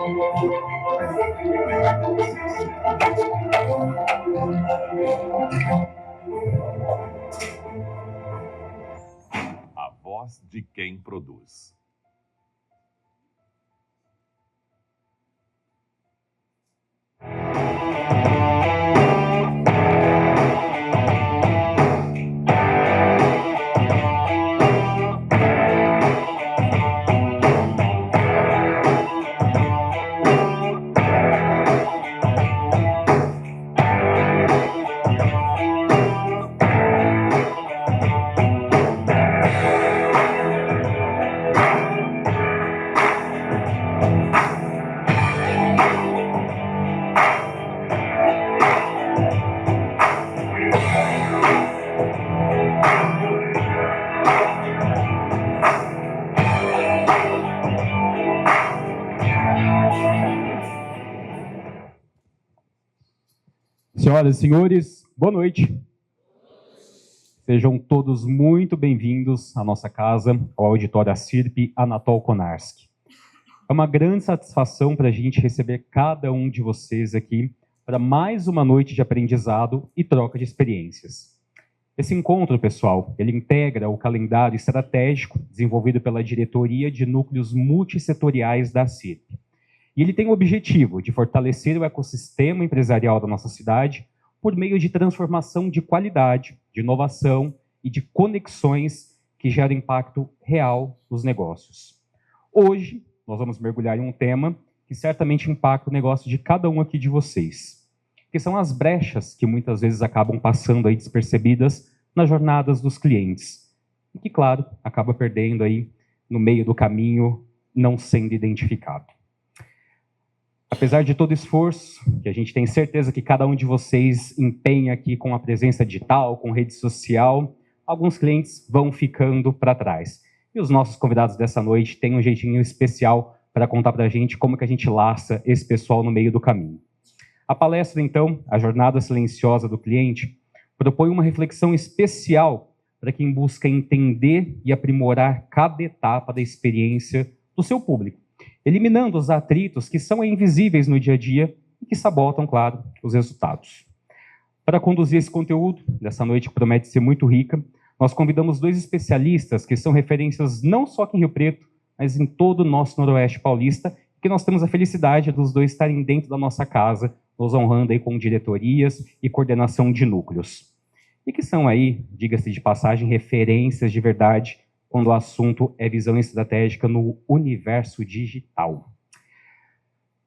A voz de quem produz. Senhoras e senhores, boa noite. Sejam todos muito bem-vindos à nossa casa, ao auditório ACIRP Anatol Konarski. É uma grande satisfação para a gente receber cada um de vocês aqui para mais uma noite de aprendizado e troca de experiências. Esse encontro, pessoal, ele integra o calendário estratégico desenvolvido pela Diretoria de Núcleos Multissetoriais da ACIRP. E ele tem o objetivo de fortalecer o ecossistema empresarial da nossa cidade por meio de transformação de qualidade, de inovação e de conexões que geram impacto real nos negócios. Hoje, nós vamos mergulhar em um tema que certamente impacta o negócio de cada um aqui de vocês, que são as brechas que muitas vezes acabam passando aí despercebidas nas jornadas dos clientes e que, claro, acaba perdendo aí no meio do caminho, não sendo identificado. Apesar de todo o esforço, que a gente tem certeza que cada um de vocês empenha aqui com a presença digital, com rede social, alguns clientes vão ficando para trás. E os nossos convidados dessa noite têm um jeitinho especial para contar para a gente como que a gente laça esse pessoal no meio do caminho. A palestra, então, A Jornada Silenciosa do Cliente, propõe uma reflexão especial para quem busca entender e aprimorar cada etapa da experiência do seu público, eliminando os atritos que são invisíveis no dia a dia e que sabotam, claro, os resultados. Para conduzir esse conteúdo, dessa noite que promete ser muito rica, nós convidamos dois especialistas que são referências não só aqui em Rio Preto, mas em todo o nosso Noroeste Paulista, que nós temos a felicidade dos dois estarem dentro da nossa casa, nos honrando aí com diretorias e coordenação de núcleos. E que são aí, diga-se de passagem, referências de verdade quando o assunto é visão estratégica no universo digital.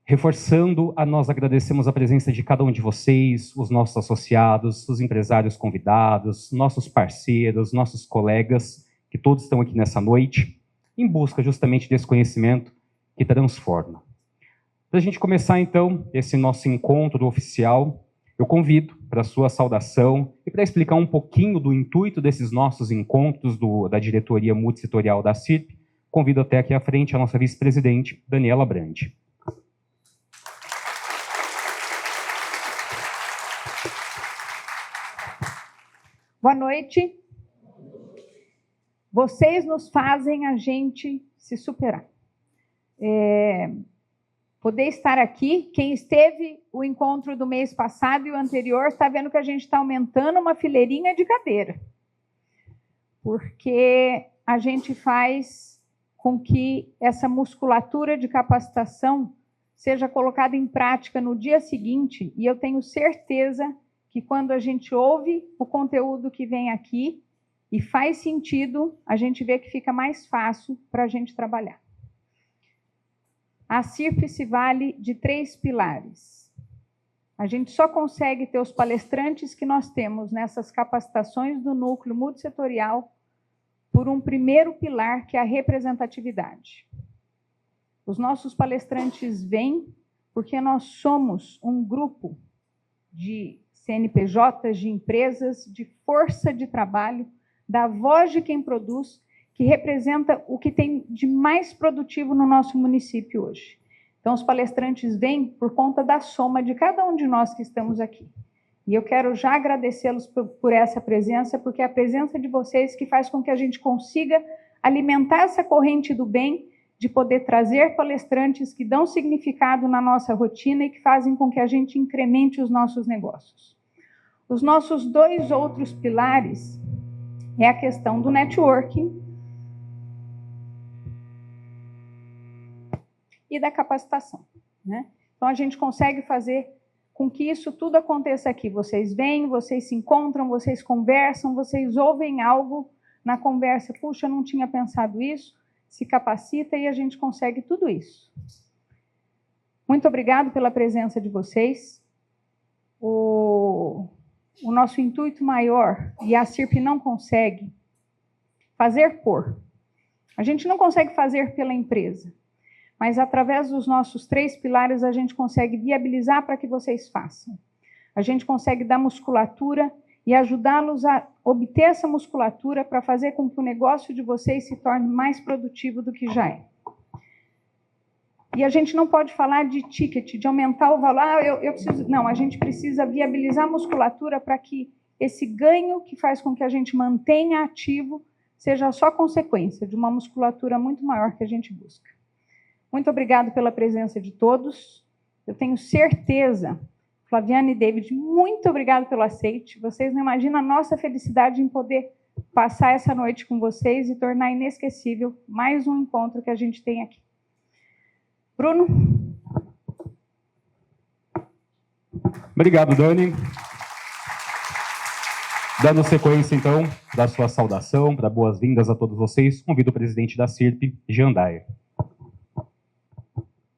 Reforçando, nós agradecemos a presença de cada um de vocês, os nossos associados, os empresários convidados, nossos parceiros, nossos colegas, que todos estão aqui nessa noite, em busca justamente desse conhecimento que transforma. Para a gente começar, então, esse nosso encontro oficial, eu convido para a sua saudação e para explicar um pouquinho do intuito desses nossos encontros da Diretoria Multissetorial da ACIRP, convido até aqui à frente a nossa vice-presidente, Daniela Brandi. Boa noite. Vocês nos fazem a gente se superar. Poder estar aqui, quem esteve o encontro do mês passado e o anterior, está vendo que a gente está aumentando uma fileirinha de cadeira. Porque a gente faz com que essa musculatura de capacitação seja colocada em prática no dia seguinte, e eu tenho certeza que quando a gente ouve o conteúdo que vem aqui e faz sentido, a gente vê que fica mais fácil para a gente trabalhar. A ACIRP se vale de 3 pilares. A gente só consegue ter os palestrantes que nós temos nessas capacitações do núcleo multissetorial por um primeiro pilar, que é a representatividade. Os nossos palestrantes vêm porque nós somos um grupo de CNPJs, de empresas, de força de trabalho, da voz de quem produz, que representa o que tem de mais produtivo no nosso município hoje. Então, os palestrantes vêm por conta da soma de cada um de nós que estamos aqui. E eu quero já agradecê-los por essa presença, porque é a presença de vocês que faz com que a gente consiga alimentar essa corrente do bem de poder trazer palestrantes que dão significado na nossa rotina e que fazem com que a gente incremente os nossos negócios. Os nossos 2 outros pilares é a questão do networking e da capacitação, né? Então, a gente consegue fazer com que isso tudo aconteça aqui. Vocês vêm, vocês se encontram, vocês conversam, vocês ouvem algo na conversa. Puxa, eu não tinha pensado isso. Se capacita e a gente consegue tudo isso. Muito obrigado pela presença de vocês. O nosso intuito maior, e a CIRP não consegue fazer por. A gente não consegue fazer pela empresa, mas através dos nossos 3 pilares a gente consegue viabilizar para que vocês façam. A gente consegue dar musculatura e ajudá-los a obter essa musculatura para fazer com que o negócio de vocês se torne mais produtivo do que já é. E a gente não pode falar de ticket, de aumentar o valor. Eu preciso... Não, a gente precisa viabilizar a musculatura para que esse ganho que faz com que a gente mantenha ativo seja só consequência de uma musculatura muito maior que a gente busca. Muito obrigado pela presença de todos. Eu tenho certeza, Flaviana e David, muito obrigado pelo aceite. Vocês não imaginam a nossa felicidade em poder passar essa noite com vocês e tornar inesquecível mais um encontro que a gente tem aqui. Bruno? Obrigado, Dani. Dando sequência, então, da sua saudação, para boas-vindas a todos vocês, convido o presidente da CIRP, Jean Dayer.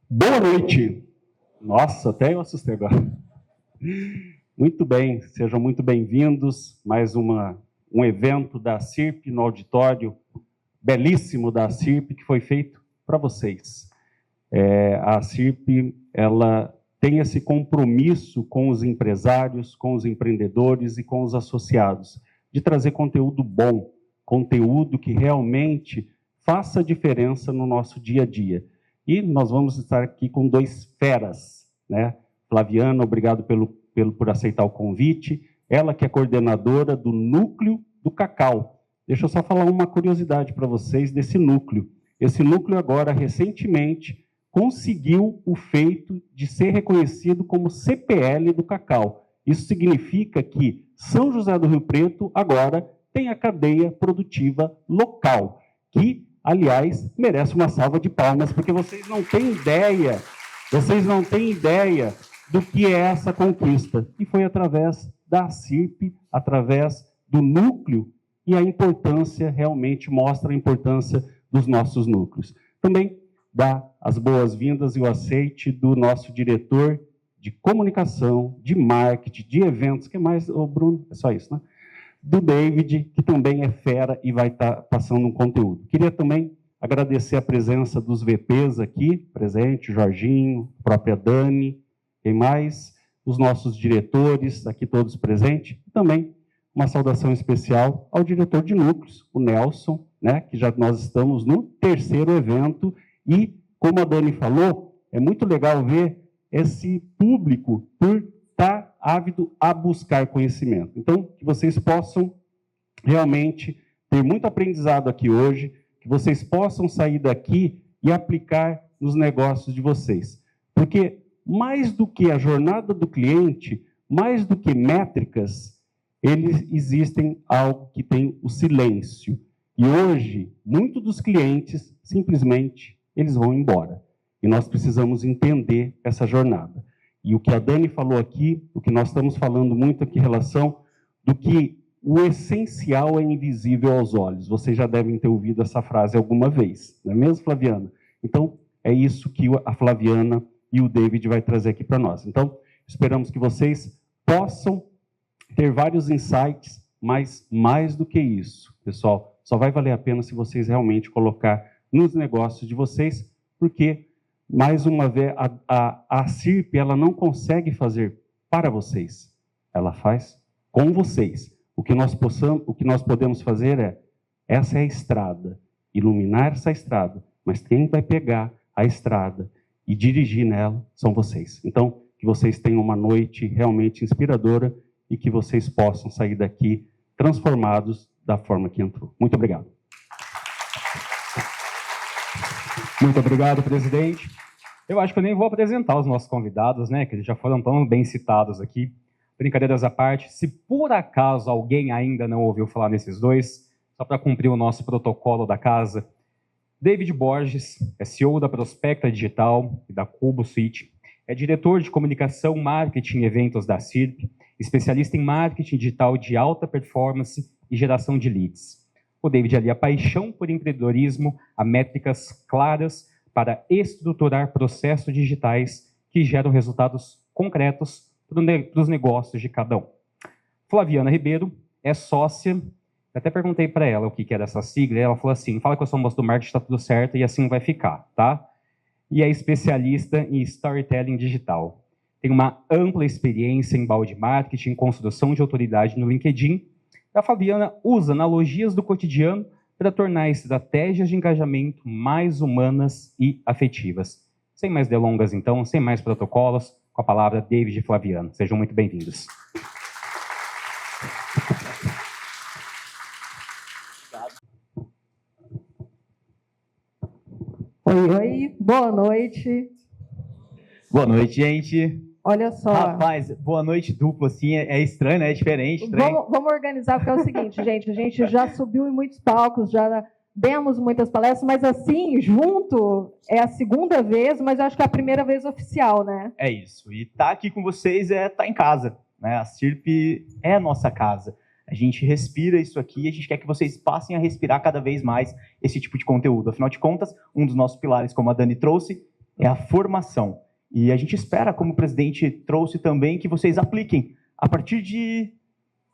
Boa noite. Nossa, até eu assustei agora. Muito bem, sejam muito bem-vindos. Mais um evento da CIRP no auditório belíssimo da CIRP que foi feito para vocês. A CIRP, ela tem esse compromisso com os empresários, com os empreendedores e com os associados, de trazer conteúdo bom, conteúdo que realmente faça diferença no nosso dia a dia. E nós vamos estar aqui com 2 feras, né? Flaviana, obrigado por aceitar o convite. Ela que é coordenadora do Núcleo do Cacau. Deixa eu só falar uma curiosidade para vocês desse núcleo. Esse núcleo agora, recentemente, conseguiu o feito de ser reconhecido como CPL do cacau. Isso significa que São José do Rio Preto agora tem a cadeia produtiva local, que, aliás, merece uma salva de palmas, porque vocês não têm ideia do que é essa conquista. E foi através da CIRP, através do núcleo, e a importância, realmente mostra a importância dos nossos núcleos. Também dá as boas-vindas e o aceite do nosso diretor de comunicação, de marketing, de eventos, que mais, Bruno? É só isso, né? Do David, que também é fera e vai estar passando um conteúdo. Queria também agradecer a presença dos VPs aqui, presente, Jorginho, a própria Dani, quem mais? Os nossos diretores, aqui todos presentes. E também uma saudação especial ao diretor de núcleos, o Nelson, né, que já nós estamos no 3º evento. E, como a Dani falou, é muito legal ver esse público por estar ávido a buscar conhecimento. Então, que vocês possam realmente ter muito aprendizado aqui hoje, que vocês possam sair daqui e aplicar nos negócios de vocês. Porque, mais do que a jornada do cliente, mais do que métricas, existem algo que tem o silêncio. E hoje, muitos dos clientes, simplesmente, eles vão embora. E nós precisamos entender essa jornada. E o que a Dani falou aqui, o que nós estamos falando muito aqui em relação do que o essencial é invisível aos olhos. Vocês já devem ter ouvido essa frase alguma vez, não é mesmo, Flaviana? Então, é isso que a Flaviana e o David vai trazer aqui para nós. Então, esperamos que vocês possam ter vários insights, mas mais do que isso, pessoal, só vai valer a pena se vocês realmente colocar nos negócios de vocês, porque, mais uma vez, a CIRP, ela não consegue fazer para vocês, ela faz com vocês. O que nós podemos fazer essa é a estrada, iluminar essa estrada, mas quem vai pegar a estrada e dirigir nela são vocês. Então, que vocês tenham uma noite realmente inspiradora e que vocês possam sair daqui transformados da forma que entrou. Muito obrigado. Muito obrigado, presidente. Eu acho que eu nem vou apresentar os nossos convidados, né, que eles já foram tão bem citados aqui. Brincadeiras à parte, se por acaso alguém ainda não ouviu falar nesses dois, só para cumprir o nosso protocolo da casa, David Borges é CEO da Prospecta Digital e da Cubo Suite, é diretor de comunicação, marketing e eventos da CIRP, especialista em marketing digital de alta performance e geração de leads. O David alia paixão por empreendedorismo a métricas claras para estruturar processos digitais que geram resultados concretos para os negócios de cada um. Flaviana Ribeiro é sócia, eu até perguntei para ela o que era essa sigla, e ela falou assim, fala que eu sou moça do marketing, está tudo certo, e assim vai ficar, tá? E é especialista em storytelling digital. Tem uma ampla experiência em balde marketing, construção de autoridade no LinkedIn. A Flaviana usa analogias do cotidiano para tornar estratégias de engajamento mais humanas e afetivas. Sem mais delongas, então, sem mais protocolos, com a palavra David e Flaviana. Sejam muito bem-vindos. Oi, boa noite. Boa noite, gente. Olha só. Rapaz, boa noite dupla, assim, é estranho, né? É diferente. Vamos organizar, porque é o seguinte, gente, a gente já subiu em muitos palcos, já demos muitas palestras, mas assim, junto, é a segunda vez, mas eu acho que é a primeira vez oficial, né? É isso. E tá aqui com vocês tá em casa, né? A CIRP é a nossa casa. A gente respira isso aqui e a gente quer que vocês passem a respirar cada vez mais esse tipo de conteúdo. Afinal de contas, um dos nossos pilares, como a Dani trouxe, é a formação. E a gente espera, como o presidente trouxe também, que vocês apliquem a partir de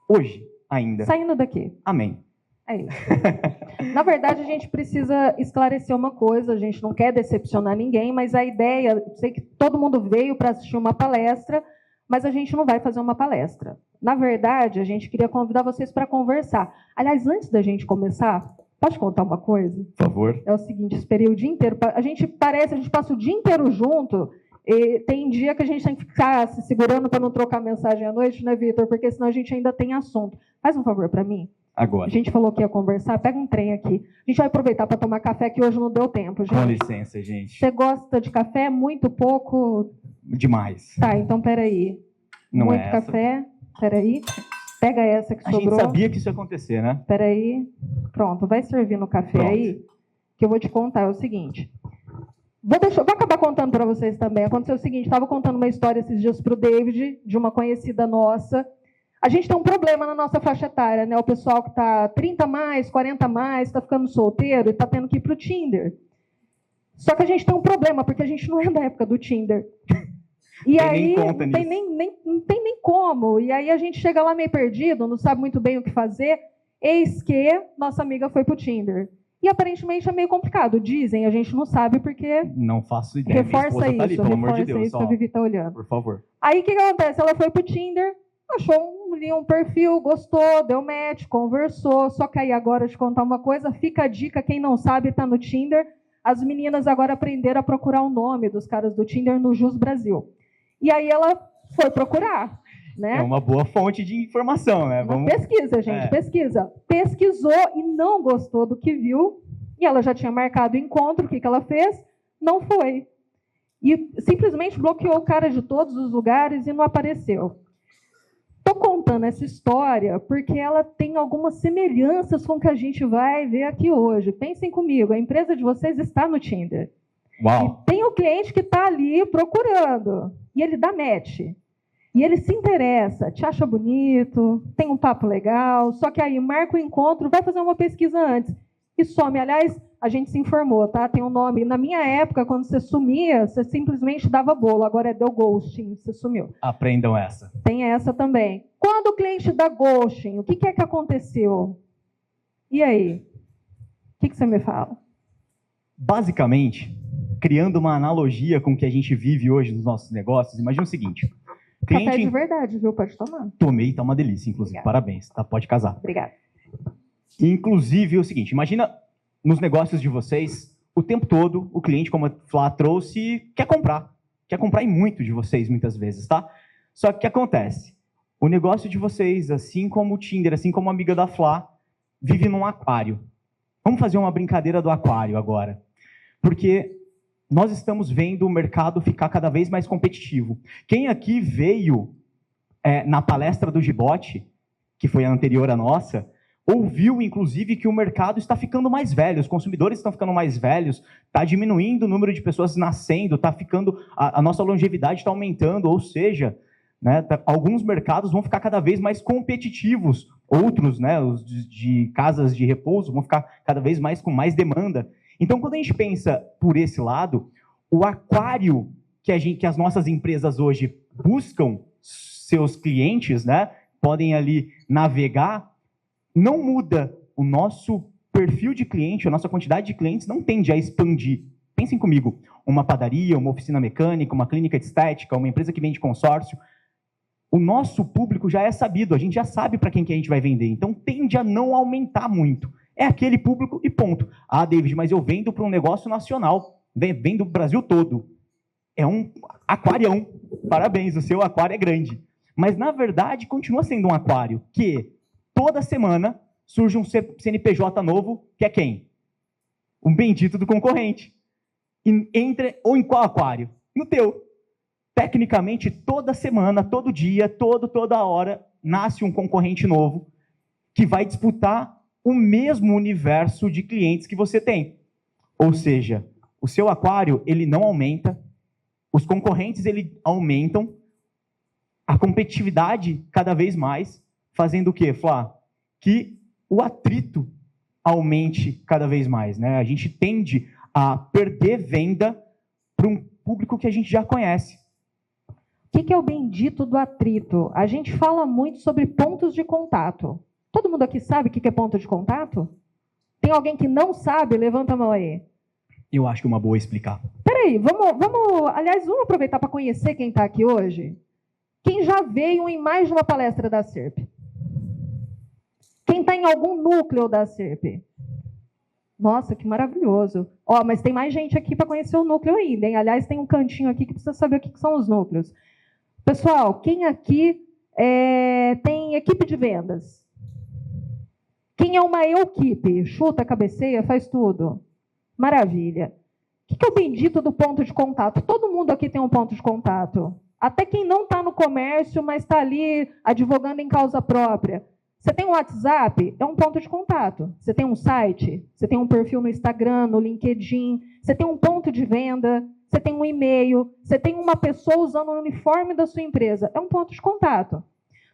hoje ainda. Saindo daqui. Amém. É isso. Na verdade, a gente precisa esclarecer uma coisa, a gente não quer decepcionar ninguém, mas a ideia, sei que todo mundo veio para assistir uma palestra, mas a gente não vai fazer uma palestra. Na verdade, a gente queria convidar vocês para conversar. Aliás, antes da gente começar, pode contar uma coisa? Por favor. É o seguinte, esperei o dia inteiro, a gente passa o dia inteiro junto, e tem dia que a gente tem que ficar se segurando para não trocar mensagem à noite, né, Vitor? Porque senão a gente ainda tem assunto. Faz um favor para mim. Agora. A gente falou que ia conversar, pega um trem aqui. A gente vai aproveitar para tomar café, que hoje não deu tempo, gente. Com licença, gente. Você gosta de café? Muito pouco? Demais. Tá, então peraí. Não Muito é essa. café, peraí. Pega essa que A sobrou. gente sabia que isso ia acontecer, né? Peraí. Pronto, vai servir no café Pronto. aí, que eu vou te contar. É o seguinte. Vou acabar contando para vocês também. Aconteceu o seguinte, estava contando uma história esses dias para o David, de uma conhecida nossa. A gente tem um problema na nossa faixa etária, né? O pessoal que está 30 mais, 40 mais, está ficando solteiro e está tendo que ir para o Tinder. Só que a gente tem um problema, porque a gente não é da época do Tinder. E aí não tem nem como. E aí a gente chega lá meio perdido, não sabe muito bem o que fazer. Eis que nossa amiga foi para o Tinder. E aparentemente é meio complicado. Dizem, a gente não sabe porque... Não faço ideia. Reforça isso, tá ali, pelo amor de Deus, isso que a Vivi está olhando. Por favor. Aí o que acontece? Ela foi pro Tinder, achou um perfil, gostou, deu match, conversou. Só que aí agora, te contar uma coisa, fica a dica, quem não sabe está no Tinder. As meninas agora aprenderam a procurar o nome dos caras do Tinder no Jus Brasil. E aí ela foi procurar, né? É uma boa fonte de informação, né? Pesquisa, gente, pesquisa. Pesquisou e não gostou do que viu. E ela já tinha marcado o encontro, o que ela fez? Não foi. E simplesmente bloqueou o cara de todos os lugares e não apareceu. Estou contando essa história porque ela tem algumas semelhanças com o que a gente vai ver aqui hoje. Pensem comigo, a empresa de vocês está no Tinder. Uau. E tem o cliente que está ali procurando. E ele dá match. E ele se interessa, te acha bonito, tem um papo legal, só que aí marca o encontro, vai fazer uma pesquisa antes. E some. Aliás, a gente se informou, tá? Tem um nome. Na minha época, quando você sumia, você simplesmente dava bolo. Agora é deu ghosting, você sumiu. Aprendam essa. Tem essa também. Quando o cliente dá ghosting, o que é que aconteceu? E aí? O que você me fala? Basicamente, criando uma analogia com o que a gente vive hoje nos nossos negócios, imagina o seguinte. Cliente... Café de verdade, viu? Pode tomar. Tomei, tá uma delícia, inclusive. Obrigada. Parabéns, tá? Pode casar. Obrigada. Inclusive, é o seguinte, imagina nos negócios de vocês, o tempo todo, o cliente, como a Flá trouxe, quer comprar e muito de vocês, muitas vezes, tá? Só que o que acontece? O negócio de vocês, assim como o Tinder, assim como a amiga da Flá, vive num aquário. Vamos fazer uma brincadeira do aquário agora. Porque nós estamos vendo o mercado ficar cada vez mais competitivo. Quem aqui veio na palestra do Gibote, que foi a anterior à nossa, ouviu, inclusive, que o mercado está ficando mais velho, os consumidores estão ficando mais velhos, está diminuindo o número de pessoas nascendo, está ficando, a nossa longevidade está aumentando, ou seja, né, alguns mercados vão ficar cada vez mais competitivos, outros, né, os de casas de repouso, vão ficar cada vez mais com mais demanda. Então, quando a gente pensa por esse lado, o aquário que as nossas empresas hoje buscam seus clientes, né, podem ali navegar, não muda o nosso perfil de cliente, a nossa quantidade de clientes não tende a expandir. Pensem comigo, uma padaria, uma oficina mecânica, uma clínica de estética, uma empresa que vende consórcio, o nosso público já é sabido, a gente já sabe para quem que a gente vai vender, então tende a não aumentar muito. É aquele público e ponto. Ah, David, mas eu vendo para um negócio nacional, vendo o Brasil todo. É um aquarião. Parabéns, o seu aquário é grande. Mas, na verdade, continua sendo um aquário que toda semana surge um CNPJ novo, que é quem? Um bendito do concorrente. Ou em qual aquário? No teu. Tecnicamente, toda semana, todo dia, toda hora, nasce um concorrente novo que vai disputar o mesmo universo de clientes que você tem. Ou seja, o seu aquário, ele não aumenta, os concorrentes, ele aumentam, a competitividade cada vez mais, fazendo o quê, Flá? Que o atrito aumente cada vez mais, né? A gente tende a perder venda para um público que a gente já conhece. O que é o bendito do atrito? A gente fala muito sobre pontos de contato. Todo mundo aqui sabe o que é ponto de contato? Tem alguém que não sabe? Levanta a mão aí. Eu acho que é uma boa explicar. Peraí, vamos aproveitar para conhecer quem está aqui hoje? Quem já veio em mais de uma palestra da SIRP? Quem está em algum núcleo da SIRP? Nossa, que maravilhoso. Ó, mas tem mais gente aqui para conhecer o núcleo ainda, hein? Aliás, tem um cantinho aqui que precisa saber o que são os núcleos. Pessoal, quem aqui tem equipe de vendas? Quem é uma equipe? Chuta, cabeceia, faz tudo. Maravilha. O que é o bendito do ponto de contato? Todo mundo aqui tem um ponto de contato. Até quem não está no comércio, mas está ali advogando em causa própria. Você tem um WhatsApp? É um ponto de contato. Você tem um site? Você tem um perfil no Instagram, no LinkedIn? Você tem um ponto de venda? Você tem um e-mail? Você tem uma pessoa usando o uniforme da sua empresa? É um ponto de contato.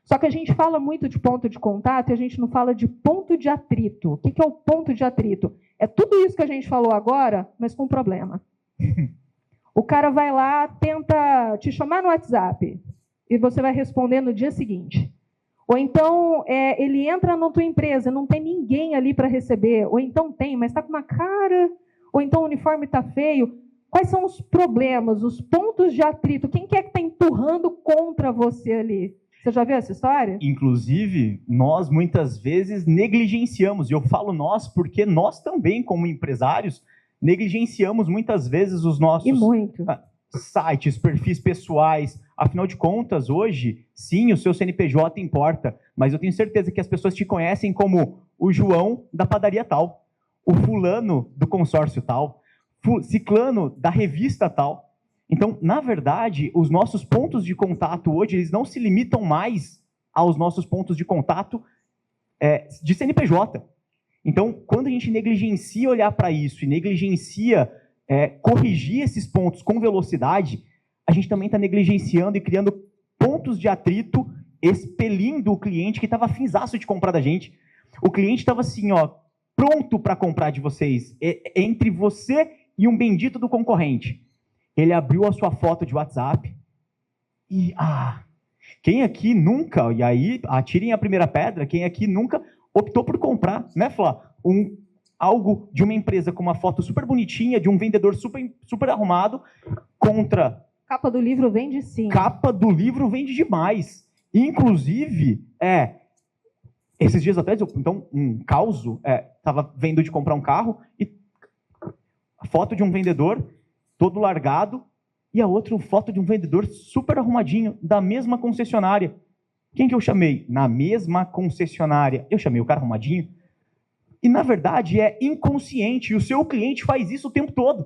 Só que a gente fala muito de ponto de contato e a gente não fala de ponto de atrito. O que é o ponto de atrito? É tudo isso que a gente falou agora, mas com problema. O cara vai lá, tenta te chamar no WhatsApp e você vai responder no dia seguinte. Ou então ele entra na tua empresa, não tem ninguém ali para receber. Ou então tem, mas está com uma cara. Ou então o uniforme está feio. Quais são os problemas, os pontos de atrito? Quem que é que está empurrando contra você ali? Você já viu essa história? Inclusive, nós muitas vezes negligenciamos. E eu falo nós porque nós também, como empresários, negligenciamos muitas vezes os nossos sites, perfis pessoais. Afinal de contas, hoje, sim, o seu CNPJ importa, mas eu tenho certeza que as pessoas te conhecem como o João da padaria tal, o fulano do consórcio tal, ciclano da revista tal. Então, na verdade, os nossos pontos de contato hoje, eles não se limitam mais aos nossos pontos de contato de CNPJ. Então, quando a gente negligencia olhar para isso e negligencia corrigir esses pontos com velocidade, a gente também está negligenciando e criando pontos de atrito, expelindo o cliente que estava afinzaço de comprar da gente. O cliente estava assim, ó, pronto para comprar de vocês, entre você e um bendito do concorrente. Ele abriu a sua foto de WhatsApp e, quem aqui nunca, e aí atirem a primeira pedra, quem aqui nunca optou por comprar, né, Flá? Algo de uma empresa com uma foto super bonitinha, de um vendedor super arrumado, contra... Capa do livro vende sim. Capa do livro vende demais. Inclusive, esses dias atrás, então, um causo, estava vendo de comprar um carro, e a foto de um vendedor todo largado, e a outra foto de um vendedor super arrumadinho, da mesma concessionária. Quem que eu chamei? Na mesma concessionária. Eu chamei o cara arrumadinho. E, na verdade, é inconsciente. E o seu cliente faz isso o tempo todo.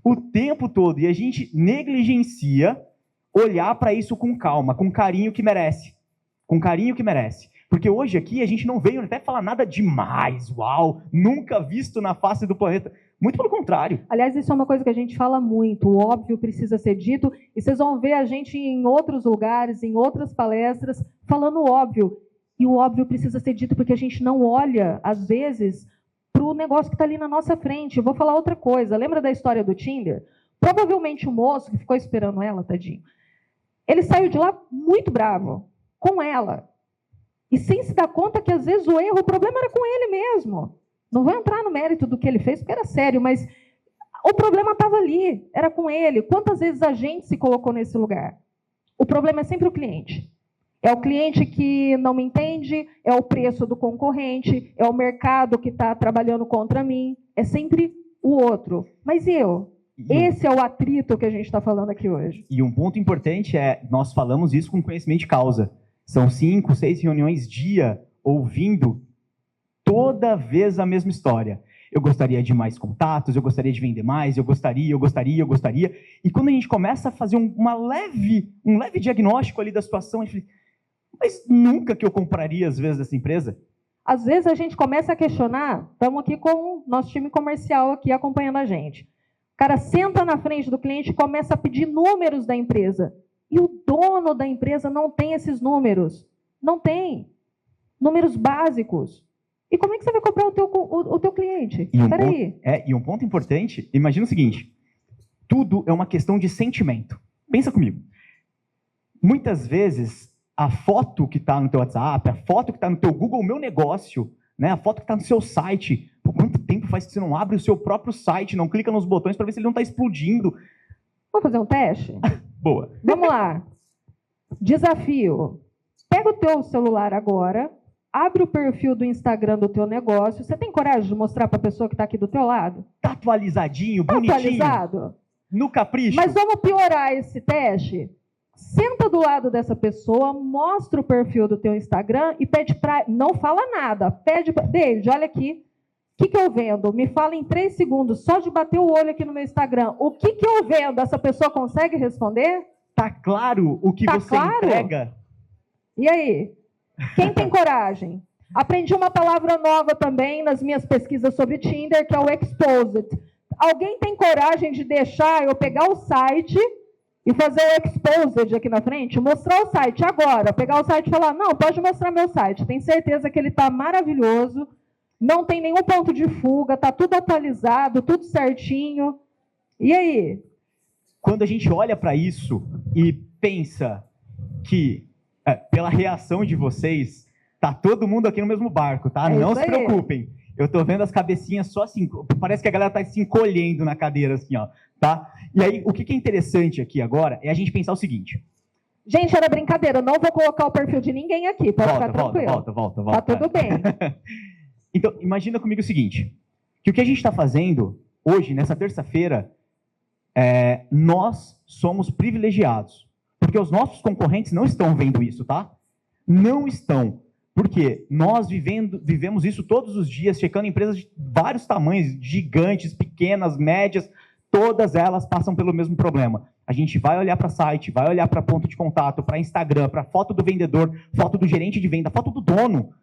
o tempo todo. E a gente negligencia olhar para isso com calma, com carinho que merece. Com carinho que merece. Porque hoje aqui a gente não veio até falar nada demais, uau, nunca visto na face do planeta. Muito pelo contrário. Aliás, isso é uma coisa que a gente fala muito. O óbvio precisa ser dito. E vocês vão ver a gente em outros lugares, em outras palestras, falando o óbvio. E o óbvio precisa ser dito porque a gente não olha, às vezes, para o negócio que está ali na nossa frente. Eu vou falar outra coisa. Lembra da história do Tinder? Provavelmente o moço que ficou esperando ela, tadinho, ele saiu de lá muito bravo com ela. E sem se dar conta que, às vezes, o problema era com ele mesmo. Não vou entrar no mérito do que ele fez, porque era sério, mas o problema estava ali, era com ele. Quantas vezes a gente se colocou nesse lugar? O problema é sempre o cliente. É o cliente que não me entende, é o preço do concorrente, é o mercado que está trabalhando contra mim, é sempre o outro. Mas eu? Esse é o atrito que a gente está falando aqui hoje. E um ponto importante é, nós falamos isso com conhecimento de causa. São 5, 6 reuniões dia ouvindo toda vez a mesma história. Eu gostaria de mais contatos, eu gostaria de vender mais, eu gostaria. E quando a gente começa a fazer um leve diagnóstico ali da situação, a gente fala, mas nunca que eu compraria, às vezes, dessa empresa? Às vezes a gente começa a questionar, estamos aqui com o nosso time comercial aqui acompanhando a gente. O cara senta na frente do cliente e começa a pedir números da empresa. E o dono da empresa não tem esses números. Não tem. Números básicos. E como é que você vai comprar o teu cliente? Espera aí. E um ponto importante, imagina o seguinte, tudo é uma questão de sentimento. Pensa comigo. Muitas vezes, a foto que está no teu WhatsApp, a foto que está no teu Google Meu Negócio, né, a foto que está no seu site, por quanto tempo faz que você não abre o seu próprio site, não clica nos botões para ver se ele não está explodindo? Vamos fazer um teste? Boa. Vamos lá. Desafio. Pega o teu celular agora, abre o perfil do Instagram do teu negócio. Você tem coragem de mostrar para a pessoa que está aqui do teu lado? Tá atualizadinho, Tá bonitinho. atualizado? No capricho. Mas vamos piorar esse teste? Senta do lado dessa pessoa, mostra o perfil do teu Instagram e pede para... Não fala nada. Pede para... David, olha aqui. O que eu vendo? Me fala em 3 segundos, só de bater o olho aqui no meu Instagram. O que eu vendo? Essa pessoa consegue responder? Tá claro o que você entrega? E aí? Quem tem coragem? Aprendi uma palavra nova também nas minhas pesquisas sobre Tinder, que é o exposed. Alguém tem coragem de deixar eu pegar o site e fazer o exposed aqui na frente? Mostrar o site agora. Pegar o site e falar, não, pode mostrar meu site. Tenho certeza que ele está maravilhoso. Não tem nenhum ponto de fuga, está tudo atualizado, tudo certinho. E aí? Quando a gente olha para isso e pensa que, pela reação de vocês, tá todo mundo aqui no mesmo barco, tá? Não se preocupem. Eu tô vendo as cabecinhas só assim, parece que a galera tá se encolhendo na cadeira, assim, ó, tá? E aí, o que é interessante aqui agora é a gente pensar o seguinte. Gente, era brincadeira, eu não vou colocar o perfil de ninguém aqui, pode ficar tranquilo. Volta. Tá tudo bem. Então, imagina comigo o seguinte, que o que a gente está fazendo hoje, nessa terça-feira, nós somos privilegiados, porque os nossos concorrentes não estão vendo isso, tá? Não estão, porque nós vivemos isso todos os dias, checando empresas de vários tamanhos, gigantes, pequenas, médias, todas elas passam pelo mesmo problema. A gente vai olhar para site, vai olhar para ponto de contato, para Instagram, para foto do vendedor, foto do gerente de venda, foto do dono,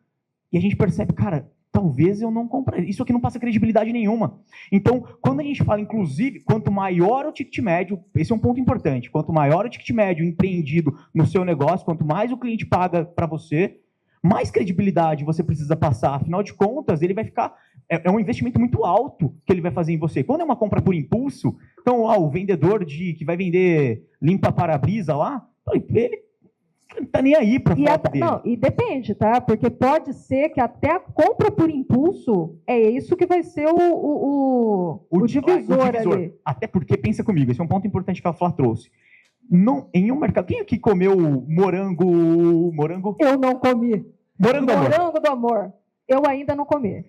e a gente percebe, cara, talvez eu não compre. Isso aqui não passa credibilidade nenhuma. Então, quando a gente fala, inclusive, quanto maior o ticket médio, esse é um ponto importante, quanto maior o ticket médio empreendido no seu negócio, quanto mais o cliente paga para você, mais credibilidade você precisa passar. Afinal de contas, ele vai ficar... É um investimento muito alto que ele vai fazer em você. Quando é uma compra por impulso, então, o vendedor que vai vender limpa-para-brisa lá, ele não tá nem aí para foto dele. Não, e depende, tá? Porque pode ser que até a compra por impulso é isso que vai ser o divisor ali. Até porque, pensa comigo, esse é um ponto importante que a Flá trouxe. Não, em um mercado... Quem aqui comeu morango? Eu não comi. Morango do amor. Morango do amor. Eu ainda não comi.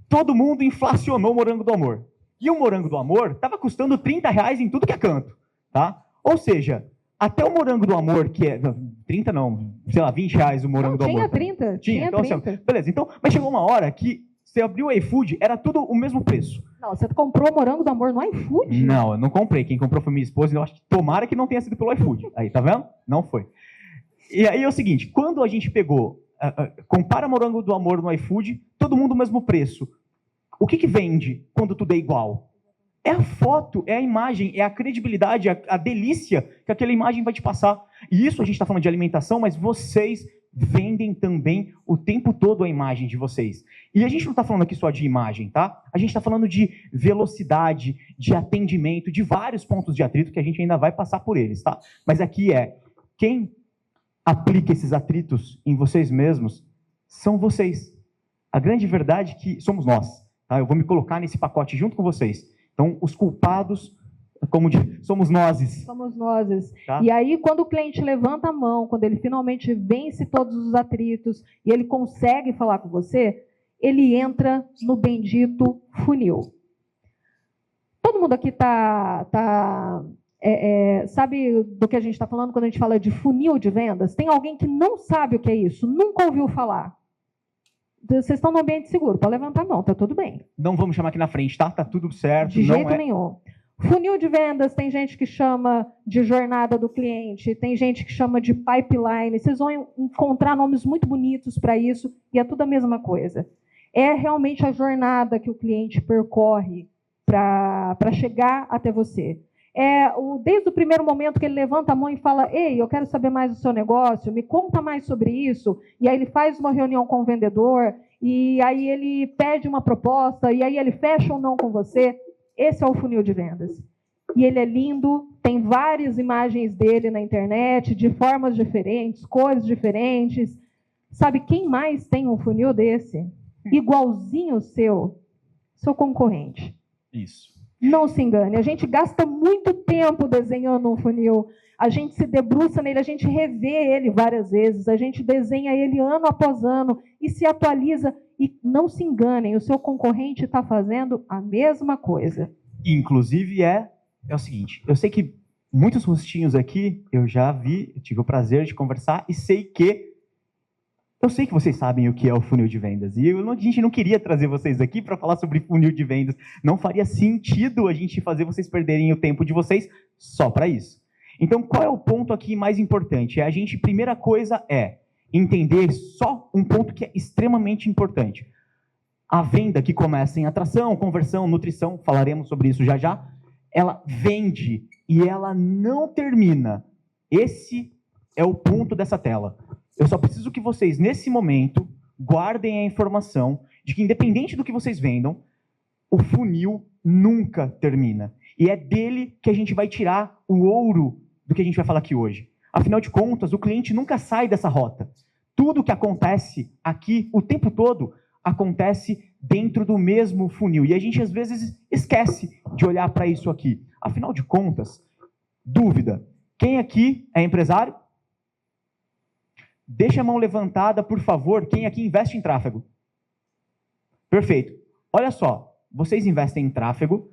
Todo mundo inflacionou o morango do amor. E o morango do amor estava custando R$30 em tudo que é canto, tá? Ou seja... Até o morango do amor, que é... 30 não, sei lá, R$20 o morango do amor. Tinha 30. Tinha, então, 30. Assim, beleza, então, mas chegou uma hora que Você abriu o iFood, era tudo o mesmo preço. Não, você comprou morango do amor no iFood? Não, eu não comprei. Quem comprou foi minha esposa, e eu acho que tomara que não tenha sido pelo iFood. Aí, tá vendo? Não foi. E aí é o seguinte, quando a gente pegou, compara morango do amor no iFood, todo mundo o mesmo preço. O que vende quando tudo é igual? É a foto, é a imagem, é a credibilidade, a delícia que aquela imagem vai te passar. E isso a gente está falando de alimentação, mas vocês vendem também o tempo todo a imagem de vocês. E a gente não está falando aqui só de imagem, tá? A gente está falando de velocidade, de atendimento, de vários pontos de atrito que a gente ainda vai passar por eles, tá? Mas aqui quem aplica esses atritos em vocês mesmos são vocês. A grande verdade é que somos nós, tá? Eu vou me colocar nesse pacote junto com vocês. Então, os culpados, como somos nós. Somos nós. Tá? E aí, quando o cliente levanta a mão, quando ele finalmente vence todos os atritos e ele consegue falar com você, ele entra no bendito funil. Todo mundo aqui sabe do que a gente está falando quando a gente fala de funil de vendas? Tem alguém que não sabe o que é isso, nunca ouviu falar. Vocês estão no ambiente seguro, pode levantar a mão, tá tudo bem. Não vamos chamar aqui na frente, tá? Tá tudo certo. De jeito nenhum. Funil de vendas, tem gente que chama de jornada do cliente, tem gente que chama de pipeline. Vocês vão encontrar nomes muito bonitos para isso e é tudo a mesma coisa. É realmente a jornada que o cliente percorre para chegar até você. Desde o primeiro momento que ele levanta a mão e fala: ei, eu quero saber mais do seu negócio, me conta mais sobre isso. E aí ele faz uma reunião com o vendedor, e aí ele pede uma proposta, e aí ele fecha ou não com você. Esse é o funil de vendas. E ele é lindo, tem várias imagens dele na internet, de formas diferentes, cores diferentes. Sabe quem mais tem um funil desse? Igualzinho o seu concorrente. Isso. Não se engane, a gente gasta muito tempo desenhando um funil, a gente se debruça nele, a gente revê ele várias vezes, a gente desenha ele ano após ano e se atualiza. E não se enganem, o seu concorrente está fazendo a mesma coisa. Inclusive é o seguinte, eu sei que muitos rostinhos aqui eu já vi, eu tive o prazer de conversar e sei que vocês sabem o que é o funil de vendas. E a gente não queria trazer vocês aqui para falar sobre funil de vendas. Não faria sentido a gente fazer vocês perderem o tempo de vocês só para isso. Então, qual é o ponto aqui mais importante? Primeira coisa é entender só um ponto que é extremamente importante. A venda que começa em atração, conversão, nutrição, falaremos sobre isso já já, ela vende e ela não termina. Esse é o ponto dessa tela. Eu só preciso que vocês, nesse momento, guardem a informação de que, independente do que vocês vendam, o funil nunca termina. E é dele que a gente vai tirar o ouro do que a gente vai falar aqui hoje. Afinal de contas, o cliente nunca sai dessa rota. Tudo que acontece aqui, o tempo todo, acontece dentro do mesmo funil. E a gente, às vezes, esquece de olhar para isso aqui. Afinal de contas, dúvida. Quem aqui é empresário? Deixa a mão levantada, por favor, quem aqui investe em tráfego? Perfeito. Olha só, vocês investem em tráfego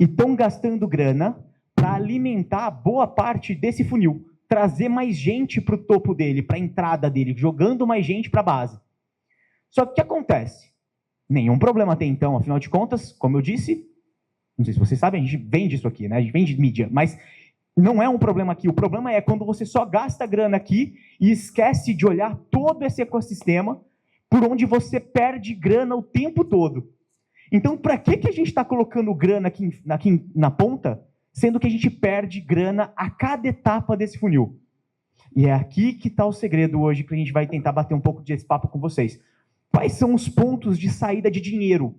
e estão gastando grana para alimentar boa parte desse funil, trazer mais gente para o topo dele, para a entrada dele, jogando mais gente para a base. Só que o que acontece? Nenhum problema até então, afinal de contas, como eu disse, não sei se vocês sabem, a gente vende isso aqui, né? A gente vende mídia, mas não é um problema aqui. O problema é quando você só gasta grana aqui e esquece de olhar todo esse ecossistema por onde você perde grana o tempo todo. Então, para que a gente está colocando grana aqui na ponta, sendo que a gente perde grana a cada etapa desse funil? E é aqui que está o segredo hoje, que a gente vai tentar bater um pouco desse papo com vocês. Quais são os pontos de saída de dinheiro?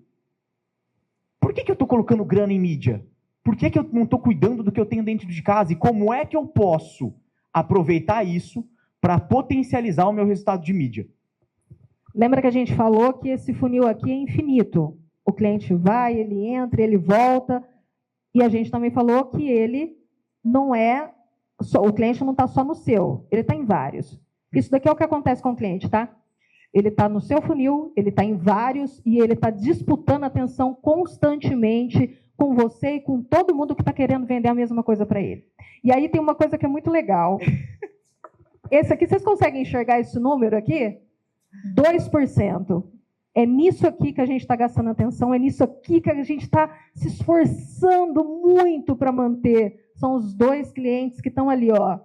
Por que eu estou colocando grana em mídia? Por que eu não estou cuidando do que eu tenho dentro de casa? E como é que eu posso aproveitar isso para potencializar o meu resultado de mídia? Lembra que a gente falou que esse funil aqui é infinito. O cliente vai, ele entra, ele volta. E a gente também falou que ele não é... o cliente não está só no seu, ele está em vários. Isso daqui é o que acontece com o cliente, tá? Ele está no seu funil, ele está em vários e ele está disputando atenção constantemente com você e com todo mundo que está querendo vender a mesma coisa para ele. E aí tem uma coisa que é muito legal. Esse aqui, vocês conseguem enxergar esse número aqui? 2%. É nisso aqui que a gente está gastando atenção, é nisso aqui que a gente está se esforçando muito para manter. São os 2 clientes que estão ali, ó,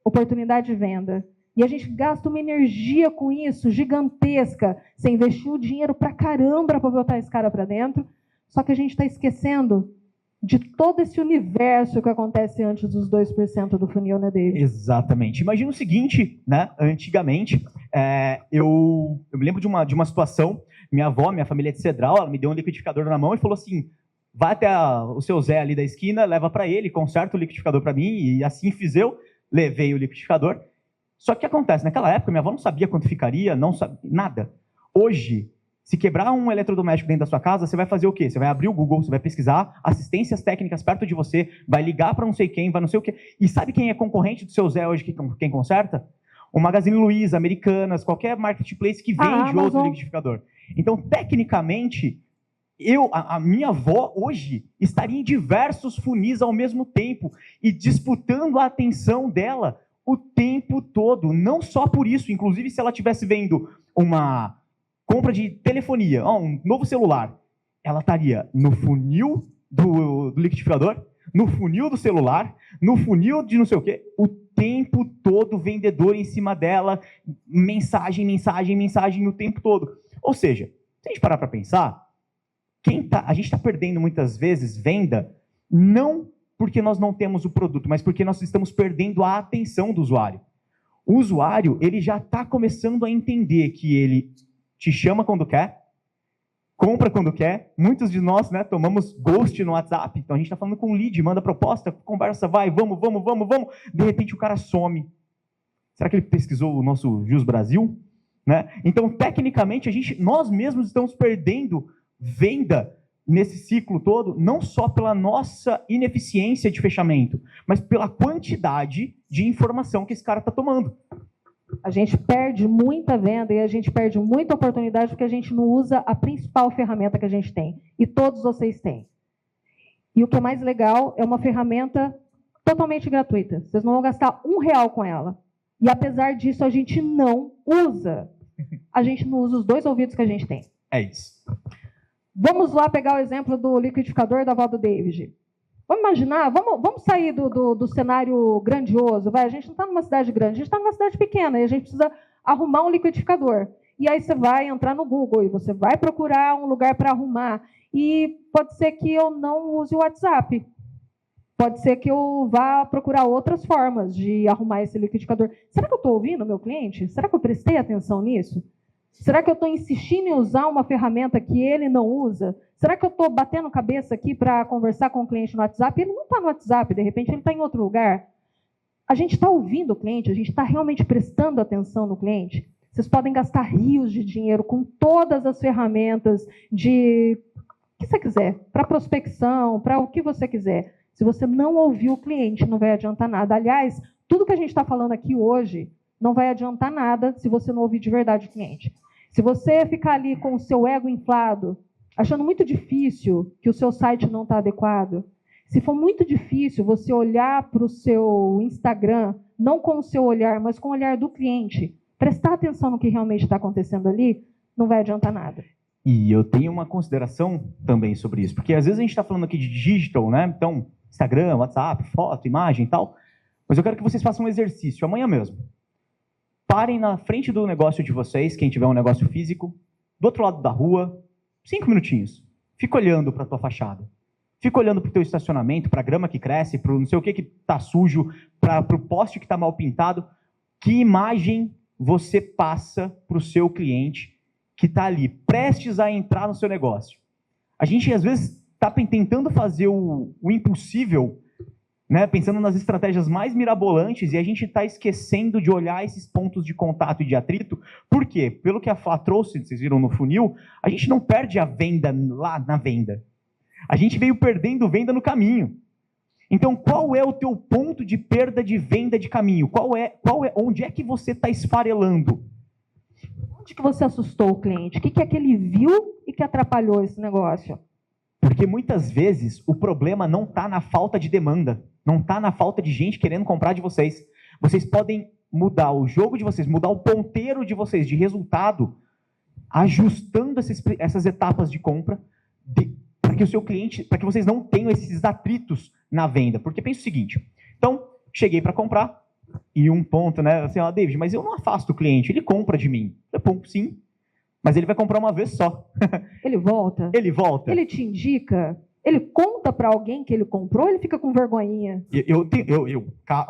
oportunidade de venda. E a gente gasta uma energia com isso, gigantesca. Você investiu dinheiro pra caramba para botar esse cara para dentro, só que a gente está esquecendo de todo esse universo que acontece antes dos 2% do funil, né, David? Exatamente. Imagina o seguinte, né? Antigamente, eu me lembro de uma situação, minha avó, minha família é de Cedral, ela me deu um liquidificador na mão e falou assim, vai até o seu Zé ali da esquina, leva para ele, conserta o liquidificador para mim, e assim fiz eu, levei o liquidificador. Só que o que acontece? Naquela época, minha avó não sabia quanto ficaria, não sabia nada. Hoje, se quebrar um eletrodoméstico dentro da sua casa, você vai fazer o quê? Você vai abrir o Google, você vai pesquisar assistências técnicas perto de você, vai ligar para não sei quem, vai não sei o quê. E sabe quem é concorrente do seu Zé hoje, quem conserta? O Magazine Luiza, Americanas, qualquer marketplace que vende outro liquidificador. Então, tecnicamente, a minha avó hoje estaria em diversos funis ao mesmo tempo e disputando a atenção dela o tempo todo. Não só por isso, inclusive se ela estivesse vendo uma compra de telefonia, um novo celular, ela estaria no funil do liquidificador, no funil do celular, no funil de não sei o quê, o tempo todo vendedor em cima dela, mensagem no tempo todo. Ou seja, se a gente parar para pensar, a gente está perdendo muitas vezes venda, não porque nós não temos o produto, mas porque nós estamos perdendo a atenção do usuário. O usuário, ele já está começando a entender que ele te chama quando quer, compra quando quer. Muitos de nós, né, tomamos ghost no WhatsApp. Então a gente está falando com lead, manda proposta, conversa, vai, vamos. De repente o cara some. Será que ele pesquisou o nosso Jus Brasil? Né? Então, tecnicamente, nós mesmos estamos perdendo venda nesse ciclo todo, não só pela nossa ineficiência de fechamento, mas pela quantidade de informação que esse cara está tomando. A gente perde muita venda e a gente perde muita oportunidade porque a gente não usa a principal ferramenta que a gente tem. E todos vocês têm. E o que é mais legal é uma ferramenta totalmente gratuita. Vocês não vão gastar R$1 com ela. E apesar disso, a gente não usa. A gente não usa os 2 ouvidos que a gente tem. É isso. Vamos lá pegar o exemplo do liquidificador da avó do David. Vamos imaginar, vamos sair do cenário grandioso. A gente não está numa cidade grande, a gente está numa cidade pequena e a gente precisa arrumar um liquidificador. E aí você vai entrar no Google e você vai procurar um lugar para arrumar. E pode ser que eu não use o WhatsApp. Pode ser que eu vá procurar outras formas de arrumar esse liquidificador. Será que eu estou ouvindo o meu cliente? Será que eu prestei atenção nisso? Será que eu estou insistindo em usar uma ferramenta que ele não usa? Será que eu estou batendo cabeça aqui para conversar com o cliente no WhatsApp? Ele não está no WhatsApp, de repente ele está em outro lugar. A gente está ouvindo o cliente, a gente está realmente prestando atenção no cliente. Vocês podem gastar rios de dinheiro com todas as ferramentas de o que você quiser, para prospecção, para o que você quiser. Se você não ouvir o cliente, não vai adiantar nada. Aliás, tudo que a gente está falando aqui hoje não vai adiantar nada se você não ouvir de verdade o cliente. Se você ficar ali com o seu ego inflado, achando muito difícil que o seu site não está adequado, se for muito difícil você olhar para o seu Instagram, não com o seu olhar, mas com o olhar do cliente, prestar atenção no que realmente está acontecendo ali, não vai adiantar nada. E eu tenho uma consideração também sobre isso, porque às vezes a gente está falando aqui de digital, né? Então, Instagram, WhatsApp, foto, imagem e tal, mas eu quero que vocês façam um exercício amanhã mesmo. Parem na frente do negócio de vocês, quem tiver um negócio físico, do outro lado da rua, 5 minutinhos. Fica olhando para a tua fachada. Fica olhando para o teu estacionamento, para a grama que cresce, para o não sei o que está sujo, para o poste que está mal pintado. Que imagem você passa para o seu cliente que está ali, prestes a entrar no seu negócio? A gente, às vezes, está tentando fazer o impossível, né, pensando nas estratégias mais mirabolantes, e a gente está esquecendo de olhar esses pontos de contato e de atrito. Por quê? Pelo que a Flá trouxe, vocês viram no funil, a gente não perde a venda lá na venda. A gente veio perdendo venda no caminho. Então, qual é o teu ponto de perda de venda de caminho? Onde é que você está esfarelando? Onde que você assustou o cliente? O que é que ele viu e que atrapalhou esse negócio? Porque muitas vezes o problema não está na falta de demanda, não está na falta de gente querendo comprar de vocês. Vocês podem mudar o jogo de vocês, mudar o ponteiro de vocês de resultado ajustando essas etapas de compra para que o seu cliente, para que vocês não tenham esses atritos na venda. Porque pensa o seguinte, então, cheguei para comprar, e um ponto, né, assim, David, mas eu não afasto o cliente, ele compra de mim. Eu ponto sim, mas ele vai comprar uma vez só. Ele volta? Ele volta. Ele te indica? Ele conta para alguém que ele comprou, ele fica com vergonhinha?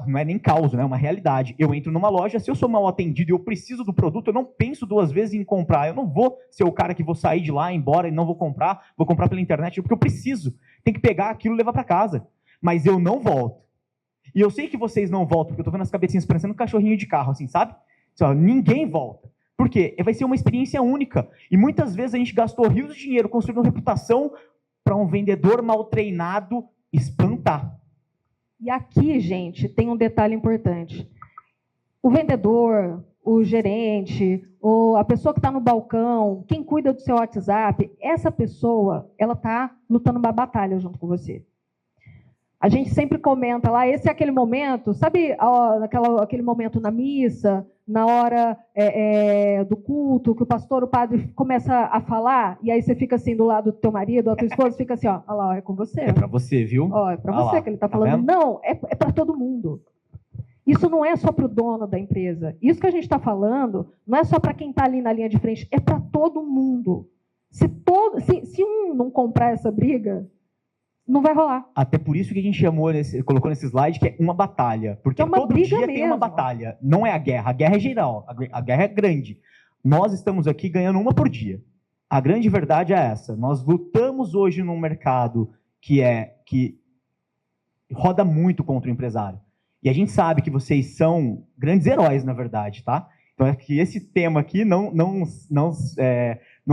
Não é nem causa, né? É uma realidade. Eu entro numa loja, se eu sou mal atendido e eu preciso do produto, eu não penso 2 vezes em comprar. Eu não vou ser o cara que vou sair de lá, ir embora e não vou comprar pela internet, porque eu preciso. Tem que pegar aquilo e levar para casa. Mas eu não volto. E eu sei que vocês não voltam, porque eu tô vendo as cabecinhas parecendo um cachorrinho de carro, assim, sabe? Ninguém volta. Por quê? Vai ser uma experiência única. E muitas vezes a gente gastou rios de dinheiro construindo reputação para um vendedor mal treinado espantar. E aqui, gente, tem um detalhe importante. O vendedor, o gerente, ou a pessoa que está no balcão, quem cuida do seu WhatsApp, essa pessoa, ela está lutando uma batalha junto com você. A gente sempre comenta lá, esse é aquele momento, sabe aquele momento na missa, na hora do culto, que o pastor, o padre começa a falar, e aí você fica assim do lado do teu marido, da tua esposa, fica assim, ó lá, é com você. É para você, viu? Ó, é para você que ele está falando. Vendo? Não, é para todo mundo. Isso não é só para o dono da empresa. Isso que a gente está falando não é só para quem está ali na linha de frente, é para todo mundo. Se um não comprar essa briga, não vai rolar. Até por isso que a gente colocou nesse slide que é uma batalha. Porque é uma todo briga dia mesmo. tem uma batalha. Não é a guerra é geral. A guerra é grande. Nós estamos aqui ganhando uma por dia. A grande verdade é essa. Nós lutamos hoje num mercado que roda muito contra o empresário. E a gente sabe que vocês são grandes heróis, na verdade, tá? Então é que esse tema aqui não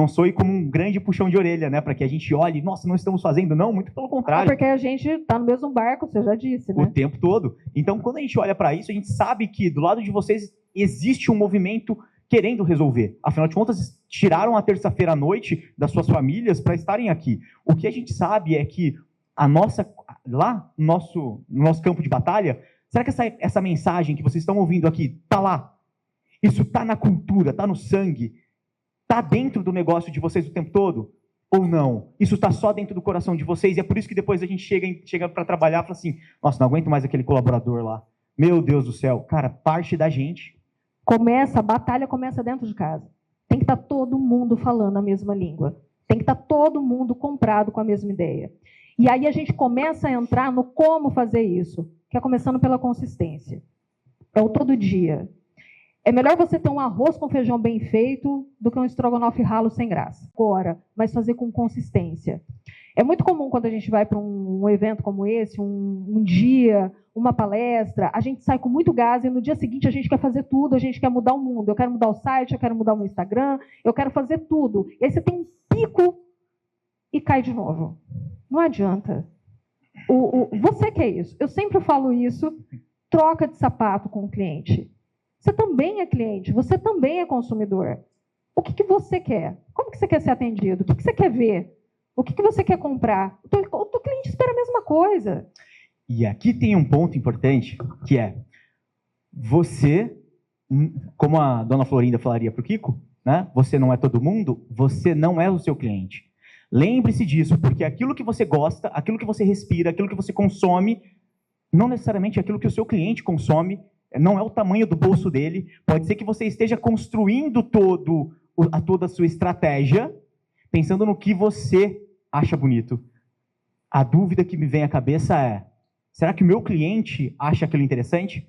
soe como um grande puxão de orelha, né? Para que a gente olhe, nossa, não estamos fazendo, não, muito pelo contrário. Porque a gente está no mesmo barco, você já disse, né? O tempo todo. Então, quando a gente olha para isso, a gente sabe que do lado de vocês existe um movimento querendo resolver. Afinal de contas, tiraram a terça-feira à noite das suas famílias para estarem aqui. O que a gente sabe é que lá no nosso campo de batalha, será que essa mensagem que vocês estão ouvindo aqui está lá? Isso está na cultura, está no sangue, está dentro do negócio de vocês o tempo todo? Ou não? Isso está só dentro do coração de vocês, e é por isso que depois a gente chega para trabalhar e fala assim, nossa, não aguento mais aquele colaborador lá. Meu Deus do céu. Cara, parte da gente. A batalha começa dentro de casa. Tem que estar todo mundo falando a mesma língua. Tem que estar todo mundo comprado com a mesma ideia. E aí a gente começa a entrar no como fazer isso, que é começando pela consistência. É o todo dia. É melhor você ter um arroz com feijão bem feito do que um estrogonofe ralo sem graça. Agora, mas fazer com consistência. É muito comum quando a gente vai para um evento como esse, um dia, uma palestra, a gente sai com muito gás e no dia seguinte a gente quer fazer tudo, a gente quer mudar o mundo. Eu quero mudar o site, eu quero mudar o meu Instagram, eu quero fazer tudo. E aí você tem um pico e cai de novo. Não adianta. Você quer isso. Eu sempre falo isso, troca de sapato com o cliente. Você também é cliente, você também é consumidor. O que você quer? Como que você quer ser atendido? O que você quer ver? O que você quer comprar? O teu cliente espera a mesma coisa. E aqui tem um ponto importante, que é você, como a dona Florinda falaria para o Kiko, né? Você não é todo mundo, você não é o seu cliente. Lembre-se disso, porque aquilo que você gosta, aquilo que você respira, aquilo que você consome, não necessariamente aquilo que o seu cliente consome, não é o tamanho do bolso dele. Pode ser que você esteja construindo toda a sua estratégia pensando no que você acha bonito. A dúvida que me vem à cabeça é, será que o meu cliente acha aquilo interessante?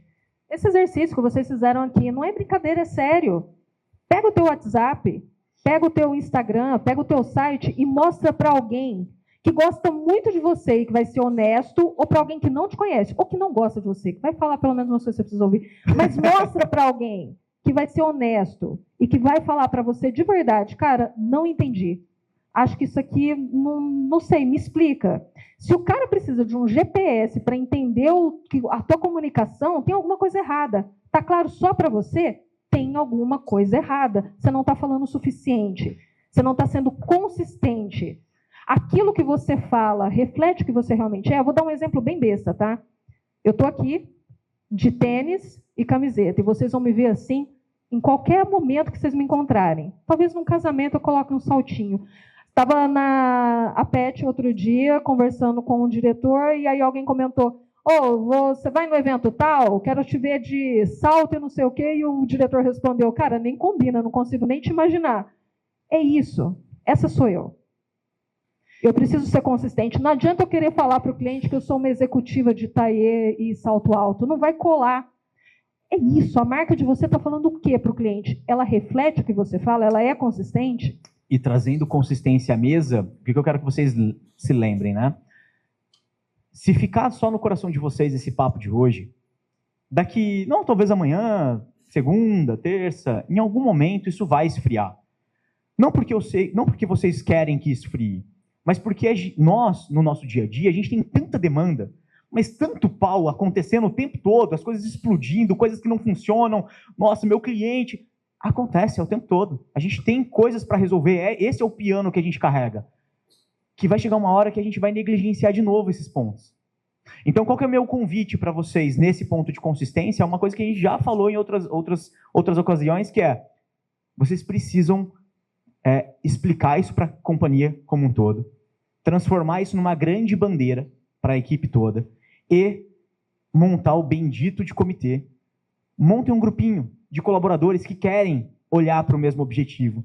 Esse exercício que vocês fizeram aqui não é brincadeira, é sério. Pega o teu WhatsApp, pega o teu Instagram, pega o teu site e mostra para alguém que gosta muito de você e que vai ser honesto, ou para alguém que não te conhece, ou que não gosta de você, que vai falar, pelo menos, não sei se você precisa ouvir, mas mostra para alguém que vai ser honesto e que vai falar para você de verdade, cara, não entendi. Acho que isso aqui, não sei, me explica. Se o cara precisa de um GPS para entender a tua comunicação, tem alguma coisa errada. Está claro só para você? Tem alguma coisa errada. Você não está falando o suficiente. Você não está sendo consistente. Aquilo que você fala reflete o que você realmente é. Eu vou dar um exemplo bem besta, tá? Eu estou aqui de tênis e camiseta, e vocês vão me ver assim, Em qualquer momento que vocês me encontrarem. Talvez num casamento eu coloque um saltinho. Estava na PET outro dia, conversando com o diretor, e aí alguém comentou, você vai no evento tal? Quero te ver de salto e não sei o quê. E o diretor respondeu, cara, nem combina, não consigo nem te imaginar. É isso. Essa sou eu. Eu preciso ser consistente. Não adianta eu querer falar para o cliente que eu sou uma executiva de tailleur e salto alto. Não vai colar. É isso. A marca de você está falando o quê para o cliente? Ela reflete o que você fala? Ela é consistente? E trazendo consistência à mesa, o que eu quero que vocês se lembrem, né? Se ficar só no coração de vocês esse papo de hoje, talvez amanhã, segunda, terça, em algum momento isso vai esfriar. Não porque vocês querem que esfrie, mas porque nós, no nosso dia a dia, a gente tem tanta demanda, mas tanto pau acontecendo o tempo todo, as coisas explodindo, coisas que não funcionam. Nossa, meu cliente... Acontece o tempo todo. A gente tem coisas para resolver. Esse é o piano que a gente carrega. Que vai chegar uma hora que a gente vai negligenciar de novo esses pontos. Então, qual que é o meu convite para vocês nesse ponto de consistência? É uma coisa que a gente já falou em outras ocasiões, que é, vocês precisam explicar isso para a companhia como um todo, transformar isso numa grande bandeira para a equipe toda e montar o bendito de comitê. Montem um grupinho de colaboradores que querem olhar para o mesmo objetivo.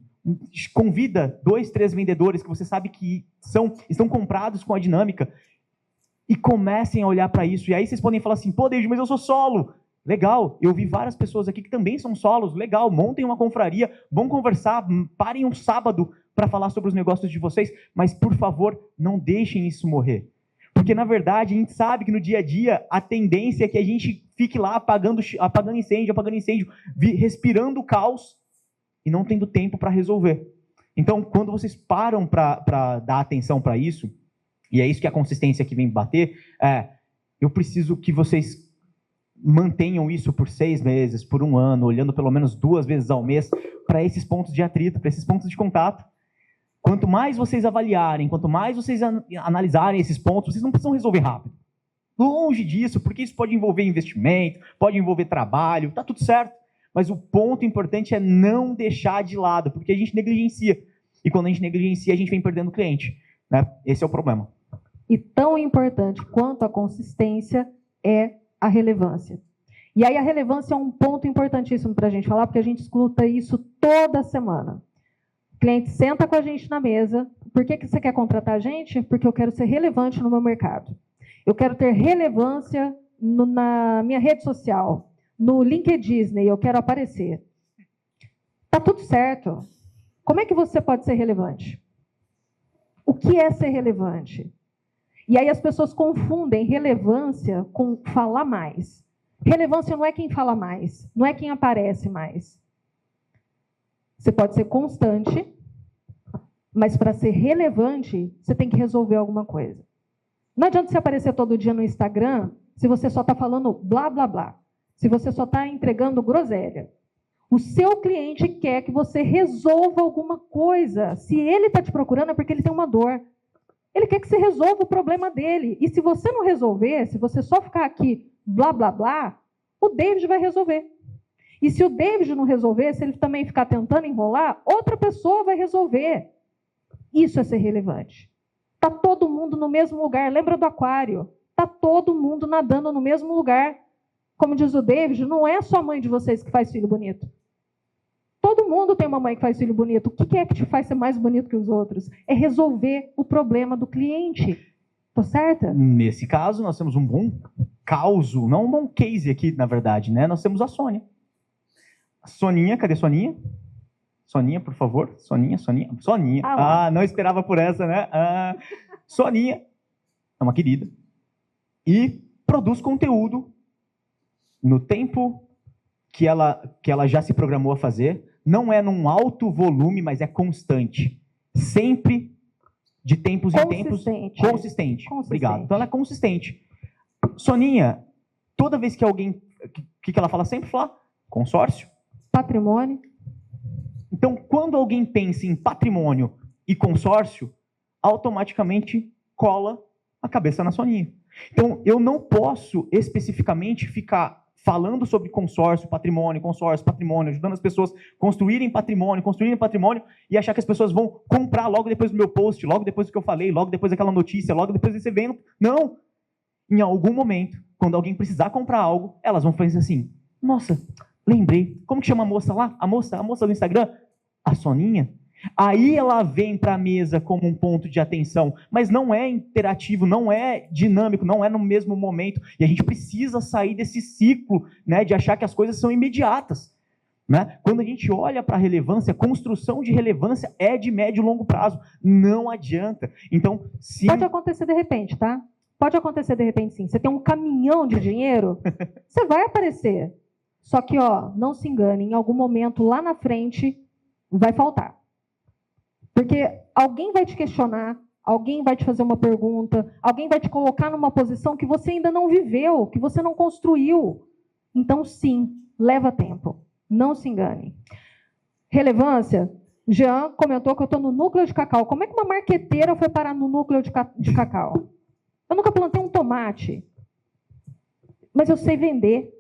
Convida 2, 3 vendedores que você sabe que estão comprados com a dinâmica e comecem a olhar para isso. E aí vocês podem falar assim, David, mas eu sou solo. Legal, eu vi várias pessoas aqui que também são solos. Legal, montem uma confraria, vão conversar, parem um sábado para falar sobre os negócios de vocês, mas, por favor, não deixem isso morrer. Porque, na verdade, a gente sabe que no dia a dia a tendência é que a gente fique lá apagando incêndio, respirando o caos e não tendo tempo para resolver. Então, quando vocês param para dar atenção para isso, e é isso que a consistência aqui vem bater, eu preciso que vocês mantenham isso por 6 meses, por 1 ano, olhando pelo menos 2 vezes ao mês para esses pontos de atrito, para esses pontos de contato. Quanto mais vocês avaliarem, quanto mais vocês analisarem esses pontos, vocês não precisam resolver rápido. Longe disso, porque isso pode envolver investimento, pode envolver trabalho, tá tudo certo. Mas o ponto importante é não deixar de lado, porque a gente negligencia. E quando a gente negligencia, a gente vem perdendo o cliente. Né? Esse é o problema. E tão importante quanto a consistência é a relevância. E aí a relevância é um ponto importantíssimo para a gente falar, porque a gente escuta isso toda semana. O cliente senta com a gente na mesa. Por que você quer contratar a gente? Porque eu quero ser relevante no meu mercado. Eu quero ter relevância na minha rede social, no LinkedIn, eu quero aparecer. Tá tudo certo. Como é que você pode ser relevante? O que é ser relevante? E aí as pessoas confundem relevância com falar mais. Relevância não é quem fala mais, não é quem aparece mais. Você pode ser constante, mas para ser relevante, você tem que resolver alguma coisa. Não adianta você aparecer todo dia no Instagram se você só está falando blá, blá, blá. Se você só está entregando groselha. O seu cliente quer que você resolva alguma coisa. Se ele está te procurando é porque ele tem uma dor. Ele quer que você resolva o problema dele. E se você não resolver, se você só ficar aqui blá, blá, blá, o David vai resolver. E se o David não resolver, se ele também ficar tentando enrolar, outra pessoa vai resolver. Isso é ser relevante. Está todo mundo no mesmo lugar. Lembra do aquário? Está todo mundo nadando no mesmo lugar. Como diz o David, não é só a mãe de vocês que faz filho bonito. Todo mundo tem uma mãe que faz filho bonito. O que é que te faz ser mais bonito que os outros? É resolver o problema do cliente. Tô certa? Nesse caso, nós temos um bom caso, não um bom case aqui, na verdade, né? Nós temos a Sônia. Soninha, cadê Soninha? Soninha, por favor. Soninha. Não esperava por essa, né? Soninha é uma querida e produz conteúdo no tempo que ela já se programou a fazer. Não é num alto volume, mas é constante. Sempre de tempos em tempos. Consistente. Obrigado. Então ela é consistente. Soninha, toda vez que alguém... O que ela fala sempre? Fala consórcio. Patrimônio. Então, quando alguém pensa em patrimônio e consórcio, automaticamente cola a cabeça na Soninha. Então, eu não posso especificamente ficar falando sobre consórcio, patrimônio, ajudando as pessoas a construírem patrimônio, e achar que as pessoas vão comprar logo depois do meu post, logo depois do que eu falei, logo depois daquela notícia, logo depois desse evento. Não! Em algum momento, quando alguém precisar comprar algo, elas vão fazer assim, nossa, lembrei, como que chama a moça lá? A moça do Instagram? A Soninha? Aí ela vem para a mesa como um ponto de atenção, mas não é interativo, não é dinâmico, não é no mesmo momento. E a gente precisa sair desse ciclo, né, de achar que as coisas são imediatas. Né? Quando a gente olha para a relevância, construção de relevância é de médio e longo prazo. Não adianta. Então, se... Pode acontecer de repente, tá? Pode acontecer de repente, sim. Você tem um caminhão de dinheiro, você vai aparecer. Só que, não se engane, em algum momento lá na frente vai faltar. Porque alguém vai te questionar, alguém vai te fazer uma pergunta, alguém vai te colocar numa posição que você ainda não viveu, que você não construiu. Então, sim, leva tempo. Não se engane. Relevância. Jean comentou que eu estou no núcleo de cacau. Como é que uma marqueteira foi parar no núcleo de cacau? Eu nunca plantei um tomate, mas eu sei vender.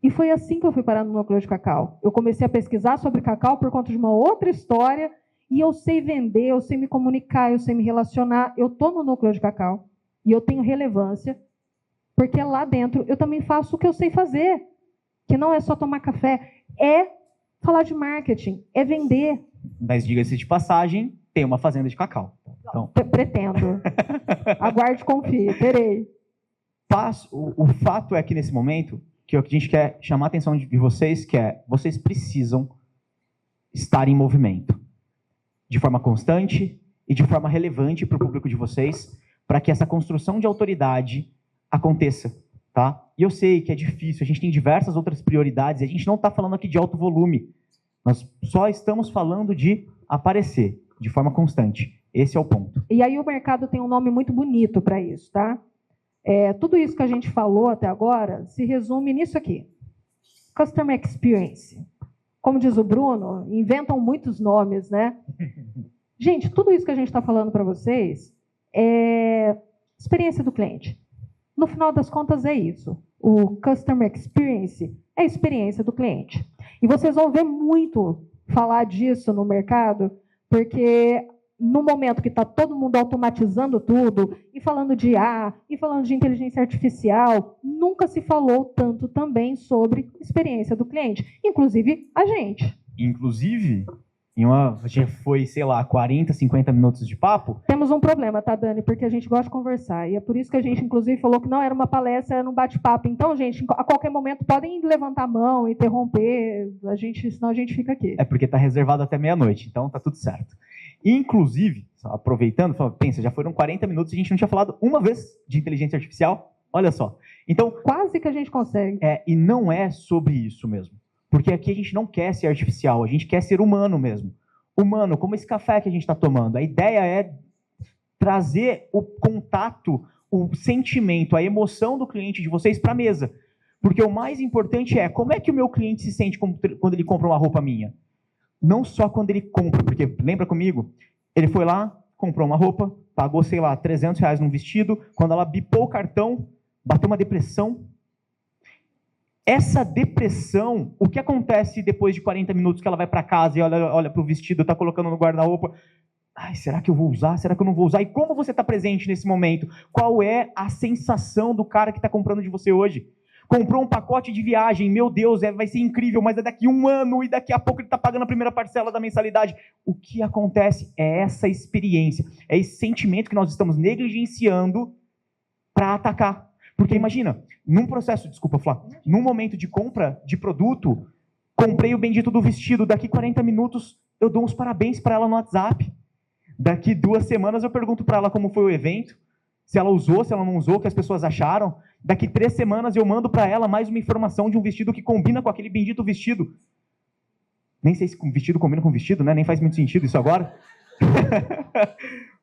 E foi assim que eu fui parar no núcleo de cacau. Eu comecei a pesquisar sobre cacau por conta de uma outra história. E eu sei vender, eu sei me comunicar, eu sei me relacionar. Eu estou no núcleo de cacau e eu tenho relevância, porque lá dentro eu também faço o que eu sei fazer, que não é só tomar café, é falar de marketing, é vender. Mas diga-se de passagem, tem uma fazenda de cacau. Então... Pretendo. Aguarde e confie, terei. O fato é que nesse momento, que a gente quer chamar a atenção de vocês, que é, vocês precisam estar em movimento. De forma constante e de forma relevante para o público de vocês, para que essa construção de autoridade aconteça, tá? E eu sei que é difícil, a gente tem diversas outras prioridades, e a gente não está falando aqui de alto volume, nós só estamos falando de aparecer de forma constante. Esse é o ponto. E aí o mercado tem um nome muito bonito para isso, tá? Tudo isso que a gente falou até agora se resume nisso aqui. Customer Experience. Como diz o Bruno, inventam muitos nomes, né? Gente, tudo isso que a gente está falando para vocês é experiência do cliente. No final das contas, é isso. O Customer Experience é a experiência do cliente. E vocês vão ver muito falar disso no mercado, porque no momento que está todo mundo automatizando tudo, e falando de IA, e falando de inteligência artificial, nunca se falou tanto também sobre experiência do cliente, inclusive a gente. Inclusive, já foi, 40, 50 minutos de papo. Temos um problema, tá, Dani? Porque a gente gosta de conversar, e é por isso que a gente, inclusive, falou que não era uma palestra, era um bate-papo. Então, gente, a qualquer momento podem levantar a mão, interromper, senão a gente fica aqui. É porque está reservado até meia-noite, então tá tudo certo. Inclusive, aproveitando, pensa, já foram 40 minutos e a gente não tinha falado uma vez de inteligência artificial. Olha só. Então, quase que a gente consegue. E não é sobre isso mesmo. Porque aqui a gente não quer ser artificial, a gente quer ser humano mesmo. Humano, como esse café que a gente está tomando. A ideia é trazer o contato, o sentimento, a emoção do cliente de vocês para a mesa. Porque o mais importante é como é que o meu cliente se sente quando ele compra uma roupa minha. Não só quando ele compra, porque lembra comigo? Ele foi lá, comprou uma roupa, pagou, R$300 num vestido, quando ela bipou o cartão, bateu uma depressão. Essa depressão, o que acontece depois de 40 minutos que ela vai para casa e olha para o vestido, está colocando no guarda-roupa? Ai, será que eu vou usar? Será que eu não vou usar? E como você está presente nesse momento? Qual é a sensação do cara que está comprando de você hoje? Comprou um pacote de viagem, meu Deus, vai ser incrível, mas é daqui 1 ano e daqui a pouco ele está pagando a primeira parcela da mensalidade. O que acontece é essa experiência, é esse sentimento que nós estamos negligenciando para atacar. Porque imagina, num processo, desculpa, Flá, num momento de compra de produto, comprei o bendito do vestido, daqui 40 minutos eu dou uns parabéns para ela no WhatsApp. Daqui 2 semanas eu pergunto para ela como foi o evento, se ela usou, se ela não usou, o que as pessoas acharam. Daqui 3 semanas eu mando para ela mais uma informação de um vestido que combina com aquele bendito vestido. Nem sei se vestido combina com vestido, né? Nem faz muito sentido isso agora.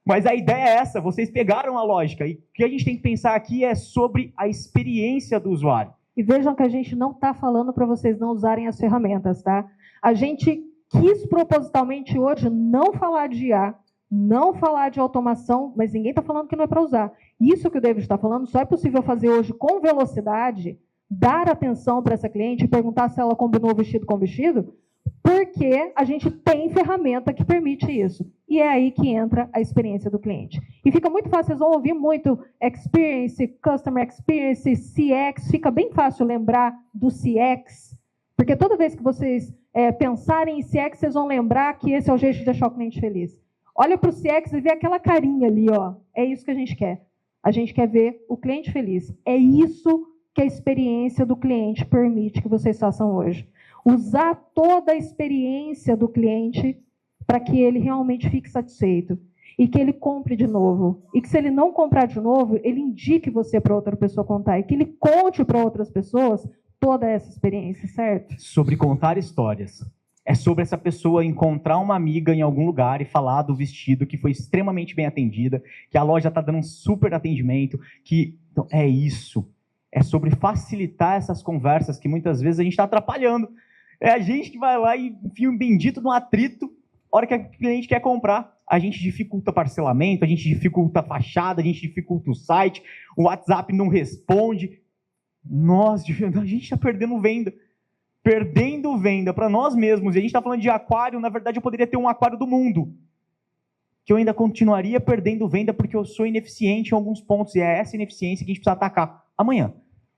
Mas a ideia é essa, vocês pegaram a lógica. E o que a gente tem que pensar aqui é sobre a experiência do usuário. E vejam que a gente não está falando para vocês não usarem as ferramentas, tá? A gente quis propositalmente hoje não falar de IA, não falar de automação, mas ninguém está falando que não é para usar. Isso que o David está falando só é possível fazer hoje com velocidade dar atenção para essa cliente e perguntar se ela combinou o vestido com o vestido, porque a gente tem ferramenta que permite isso. E é aí que entra a experiência do cliente. E fica muito fácil, vocês vão ouvir muito experience, customer experience, CX, fica bem fácil lembrar do CX, porque toda vez que vocês pensarem em CX, vocês vão lembrar que esse é o jeito de deixar o cliente feliz. Olha para o CX e vê aquela carinha ali, ó. É isso que a gente quer. A gente quer ver o cliente feliz. É isso que a experiência do cliente permite que vocês façam hoje. Usar toda a experiência do cliente para que ele realmente fique satisfeito e que ele compre de novo. E que se ele não comprar de novo, ele indique você para outra pessoa contar e que ele conte para outras pessoas toda essa experiência, certo? Sobre contar histórias. É sobre essa pessoa encontrar uma amiga em algum lugar e falar do vestido que foi extremamente bem atendida, que a loja está dando um super atendimento, que então, é isso. É sobre facilitar essas conversas que muitas vezes a gente está atrapalhando. É a gente que vai lá e enfia um bendito no atrito, a hora que a cliente quer comprar. A gente dificulta parcelamento, a gente dificulta a fachada, a gente dificulta o site, o WhatsApp não responde. Nossa, a gente está perdendo venda. Perdendo venda para nós mesmos. E a gente está falando de aquário, na verdade eu poderia ter um aquário do mundo. Que eu ainda continuaria perdendo venda porque eu sou ineficiente em alguns pontos. E é essa ineficiência que a gente precisa atacar amanhã.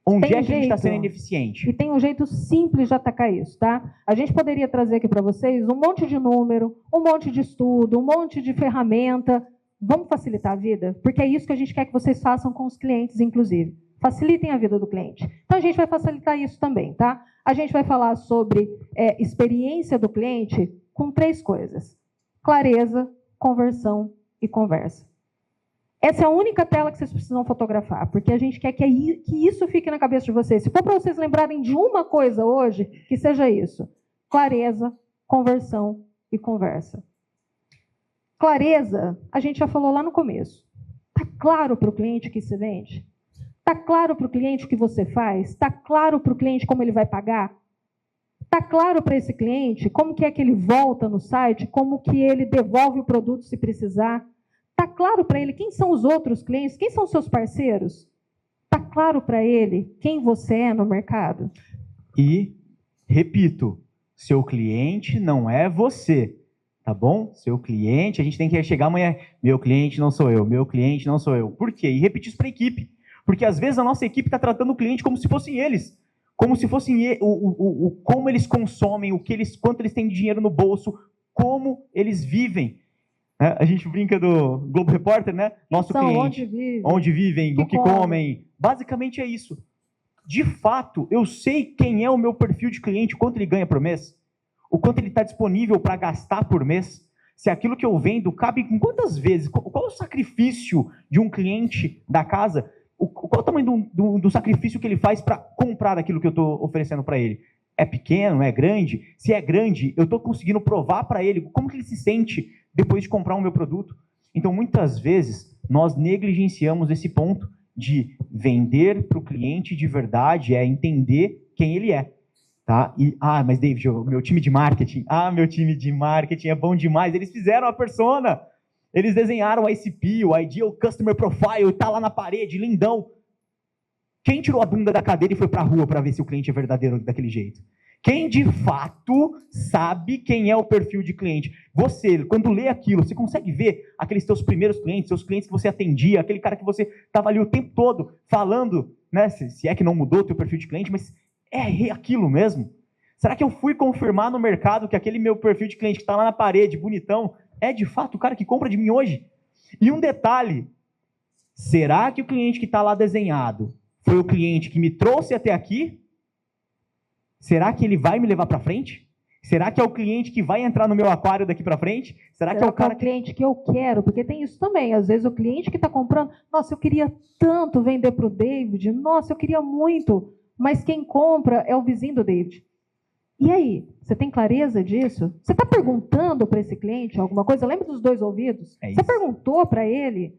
Onde é que a gente está sendo ineficiente? E tem um jeito simples de atacar isso, tá? A gente poderia trazer aqui para vocês um monte de número, um monte de estudo, um monte de ferramenta. Vamos facilitar a vida? Porque é isso que a gente quer que vocês façam com os clientes, inclusive. Facilitem a vida do cliente. Então, a gente vai facilitar isso também, tá? A gente vai falar sobre experiência do cliente com 3 coisas. Clareza, conversão e conversa. Essa é a única tela que vocês precisam fotografar, porque a gente quer que isso fique na cabeça de vocês. Se for para vocês lembrarem de uma coisa hoje, que seja isso. Clareza, conversão e conversa. Clareza, a gente já falou lá no começo. Está claro para o cliente o que se vende? Está claro para o cliente o que você faz? Está claro para o cliente como ele vai pagar? Está claro para esse cliente como que é que ele volta no site, como que ele devolve o produto se precisar? Está claro para ele quem são os outros clientes, quem são os seus parceiros? Está claro para ele quem você é no mercado? E, repito, seu cliente não é você, tá bom? Seu cliente, a gente tem que chegar amanhã, meu cliente não sou eu, meu cliente não sou eu. Por quê? E repetir isso para a equipe. Porque às vezes a nossa equipe está tratando o cliente como se fossem eles. Como se fossem como eles consomem, quanto eles têm de dinheiro no bolso, como eles vivem. A gente brinca do Globo Repórter, né? Nosso cliente, onde vivem, o que comem. Basicamente é isso. De fato, eu sei quem é o meu perfil de cliente, quanto ele ganha por mês, o quanto ele está disponível para gastar por mês, se aquilo que eu vendo cabe em quantas vezes, qual é o sacrifício de um cliente da casa, qual é o tamanho do sacrifício que ele faz para comprar aquilo que eu estou oferecendo para ele. É pequeno, é grande? Se é grande, eu estou conseguindo provar para ele como que ele se sente depois de comprar o meu produto. Então, muitas vezes, nós negligenciamos esse ponto de vender para o cliente de verdade, é entender quem ele é. Tá? Mas David, meu time de marketing é bom demais. Eles fizeram a persona, eles desenharam o ICP, o Ideal Customer Profile, está lá na parede, lindão. Quem tirou a bunda da cadeira e foi para a rua para ver se o cliente é verdadeiro daquele jeito? Quem de fato sabe quem é o perfil de cliente? Você, quando lê aquilo, você consegue ver aqueles teus primeiros clientes, seus clientes que você atendia, aquele cara que você estava ali o tempo todo falando, né? Se é que não mudou o teu perfil de cliente, mas é aquilo mesmo? Será que eu fui confirmar no mercado que aquele meu perfil de cliente que está lá na parede, bonitão, é de fato o cara que compra de mim hoje? E um detalhe, será que o cliente que está lá desenhado foi o cliente que me trouxe até aqui? Será que ele vai me levar para frente? Será que é o cliente que vai entrar no meu aquário daqui para frente? Será que é o cara cliente que eu quero? Porque tem isso também. Às vezes o cliente que está comprando, nossa, eu queria tanto vender para o David, nossa, eu queria muito, mas quem compra é o vizinho do David. E aí, você tem clareza disso? Você está perguntando para esse cliente alguma coisa? Lembra dos 2 ouvidos? Você perguntou para ele?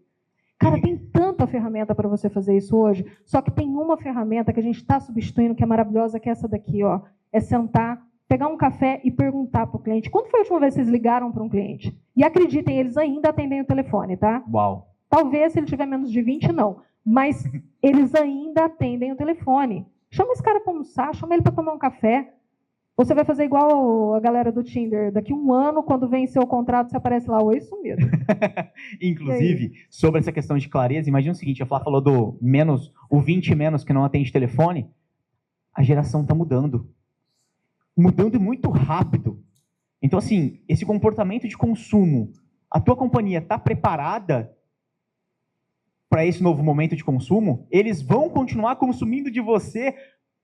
Cara, tem tanta ferramenta para você fazer isso hoje, só que tem uma ferramenta que a gente está substituindo, que é maravilhosa, que é essa daqui, ó. É sentar, pegar um café e perguntar para o cliente. Quando foi a última vez que vocês ligaram para um cliente? E acreditem, eles ainda atendem o telefone, tá? Uau! Talvez, se ele tiver menos de 20, não. Mas eles ainda atendem o telefone. Chama esse cara para almoçar, chama ele para tomar um café. Você vai fazer igual a galera do Tinder. Daqui um ano, quando vencer o contrato, você aparece lá, oi, sumido. Inclusive, sobre essa questão de clareza, imagina o seguinte, a Flá falou do menos, o 20 menos que não atende telefone. A geração está mudando. Mudando muito rápido. Então, assim, esse comportamento de consumo, a tua companhia está preparada para esse novo momento de consumo? Eles vão continuar consumindo de você,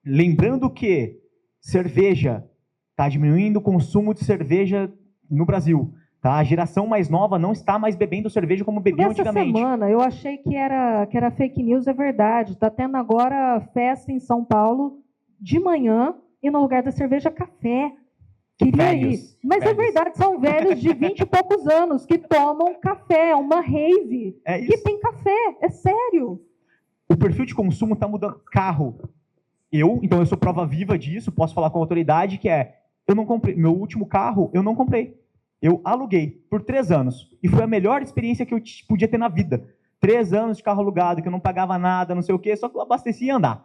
lembrando que cerveja está diminuindo o consumo de cerveja no Brasil. Tá? A geração mais nova não está mais bebendo cerveja como bebia antigamente. Essa semana eu achei que era fake news, é verdade. Está tendo agora festa em São Paulo de manhã e no lugar da cerveja, café. Queria ir. Mas é verdade, são velhos de 20 e poucos anos que tomam café, uma rave, que tem café, é sério. O perfil de consumo está mudando. Carro. Então eu sou prova viva disso, posso falar com a autoridade, que eu não comprei, meu último carro, eu não comprei. Eu aluguei por 3 anos. E foi a melhor experiência que eu podia ter na vida. 3 anos de carro alugado, que eu não pagava nada, não sei o quê, só que eu abastecia e andar.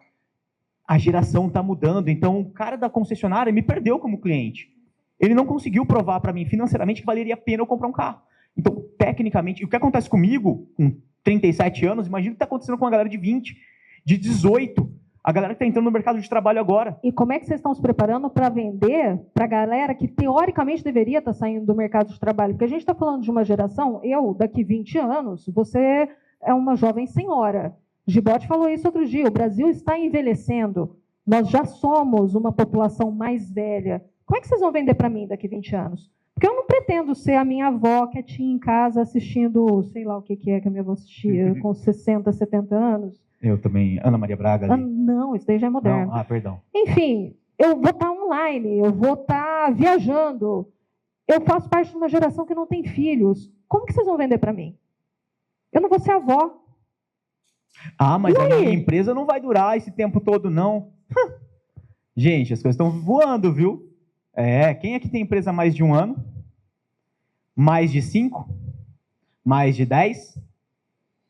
A geração está mudando, então o cara da concessionária me perdeu como cliente. Ele não conseguiu provar para mim financeiramente que valeria a pena eu comprar um carro. Então, tecnicamente, o que acontece comigo, com 37 anos, imagina o que está acontecendo com a galera de 20, de 18, a galera que está entrando no mercado de trabalho agora. E como é que vocês estão se preparando para vender para a galera que teoricamente deveria estar saindo do mercado de trabalho? Porque a gente está falando de uma geração, daqui 20 anos, você é uma jovem senhora. Gibotti falou isso outro dia, o Brasil está envelhecendo, nós já somos uma população mais velha. Como é que vocês vão vender para mim daqui 20 anos? Porque eu não pretendo ser a minha avó quietinha em casa assistindo, sei lá o que é que a minha avó assistia, com 60, 70 anos. Eu também, Ana Maria Braga. Não, isso daí já é moderno. Não, perdão. Enfim, eu vou estar online, eu vou estar viajando. Eu faço parte de uma geração que não tem filhos. Como que vocês vão vender para mim? Eu não vou ser avó. Mas a minha empresa não vai durar esse tempo todo, não. Gente, as coisas estão voando, viu? Quem aqui tem empresa há mais de 1 ano? Mais de 5? Mais de 10?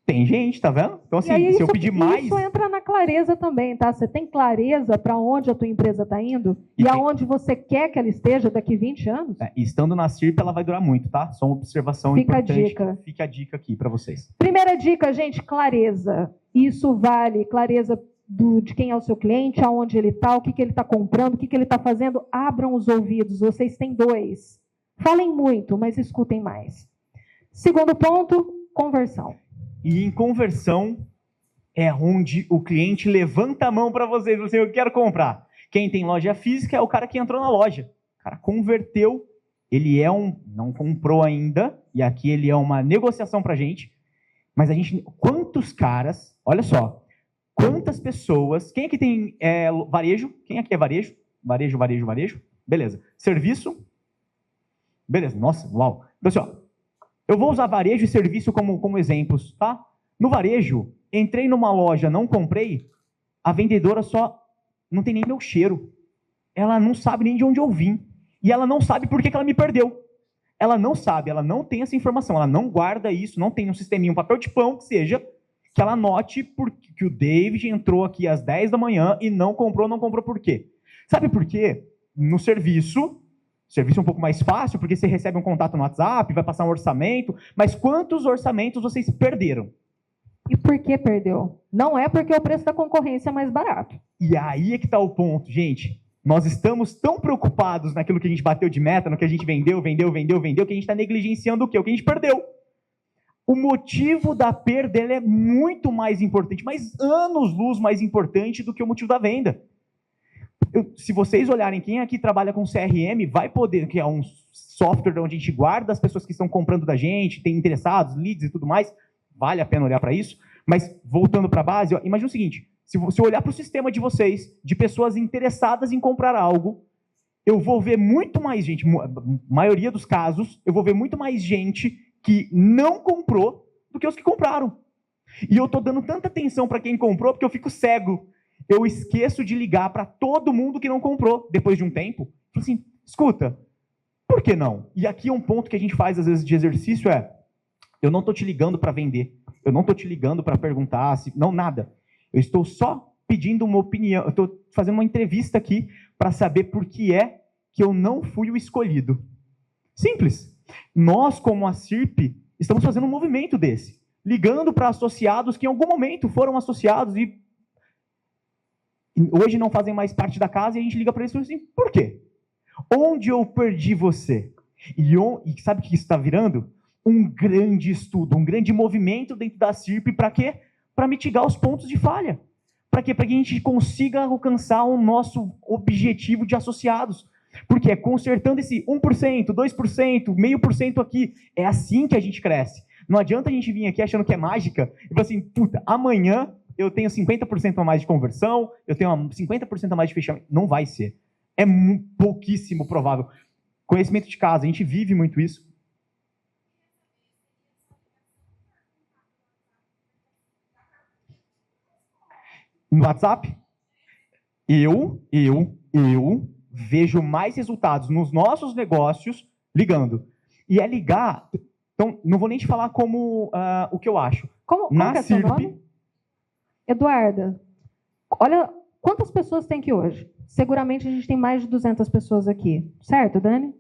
Tem gente, tá vendo? Então, assim, se eu pedir mais... Isso entra na clareza também, tá? Você tem clareza para onde a tua empresa está indo e aonde você quer que ela esteja daqui 20 anos? Estando na CIRP, ela vai durar muito, tá? Só uma observação importante. Fica a dica aqui para vocês. Primeira dica, gente, clareza. Isso vale clareza de quem é o seu cliente, aonde ele está, o que ele está comprando, o que ele está fazendo. Abram os ouvidos, vocês têm 2. Falem muito, mas escutem mais. Segundo ponto, conversão. E em conversão é onde o cliente levanta a mão para vocês e fala assim, eu quero comprar. Quem tem loja física é o cara que entrou na loja. O cara converteu, ele não comprou ainda, e aqui ele é uma negociação para a gente, mas quantos caras, olha só, quantas pessoas, quem aqui tem varejo? Quem aqui é varejo? Varejo. Beleza. Serviço? Beleza. Nossa, uau. Então assim, eu vou usar varejo e serviço como exemplos, tá? No varejo, entrei numa loja, não comprei, a vendedora só não tem nem meu cheiro. Ela não sabe nem de onde eu vim. E ela não sabe por que ela me perdeu. Ela não sabe, ela não tem essa informação, ela não guarda isso, não tem um sisteminha, um papel de pão que seja, que ela note que o David entrou aqui às 10 da manhã e não comprou por quê? Sabe por quê? No serviço é um pouco mais fácil, porque você recebe um contato no WhatsApp, vai passar um orçamento, mas quantos orçamentos vocês perderam? E por que perdeu? Não é porque o preço da concorrência é mais barato. E aí é que está o ponto, gente. Nós estamos tão preocupados naquilo que a gente bateu de meta, no que a gente vendeu, que a gente está negligenciando o quê? O que a gente perdeu. O motivo da perda é muito mais importante, mas anos-luz mais importante do que o motivo da venda. Se vocês olharem, quem aqui trabalha com CRM, vai poder, que é um software onde a gente guarda as pessoas que estão comprando da gente, tem interessados, leads e tudo mais, vale a pena olhar para isso, mas voltando para a base, imagina o seguinte, se eu olhar para o sistema de vocês, de pessoas interessadas em comprar algo, eu vou ver muito mais gente, maioria dos casos, eu vou ver muito mais gente que não comprou do que os que compraram. E eu estou dando tanta atenção para quem comprou, porque eu fico cego. Eu esqueço de ligar para todo mundo que não comprou depois de um tempo. Falo assim, escuta, por que não? E aqui é um ponto que a gente faz às vezes de exercício eu não estou te ligando para vender, eu não estou te ligando para perguntar, não, nada. Eu estou só pedindo uma opinião, eu estou fazendo uma entrevista aqui para saber por que é que eu não fui o escolhido. Simples. Nós, como a CIRP, estamos fazendo um movimento desse, ligando para associados que em algum momento foram associados e hoje não fazem mais parte da casa, e a gente liga para eles e fala assim, por quê? Onde eu perdi você? E sabe o que isso está virando? Um grande estudo, um grande movimento dentro da CIRP, para quê? Para mitigar os pontos de falha. Para quê? Para que a gente consiga alcançar o nosso objetivo de associados. Porque é consertando esse 1%, 2%, 0,5% aqui. É assim que a gente cresce. Não adianta a gente vir aqui achando que é mágica e falar assim, puta, amanhã eu tenho 50% a mais de conversão, eu tenho 50% a mais de fechamento. Não vai ser. É pouquíssimo provável. Conhecimento de casa, a gente vive muito isso. No WhatsApp, eu vejo mais resultados nos nossos negócios ligando. E é ligar, então, não vou nem te falar como o que eu acho. Como que é seu nome? Eduarda, olha quantas pessoas tem aqui hoje. Seguramente a gente tem mais de 200 pessoas aqui. Certo, Dani?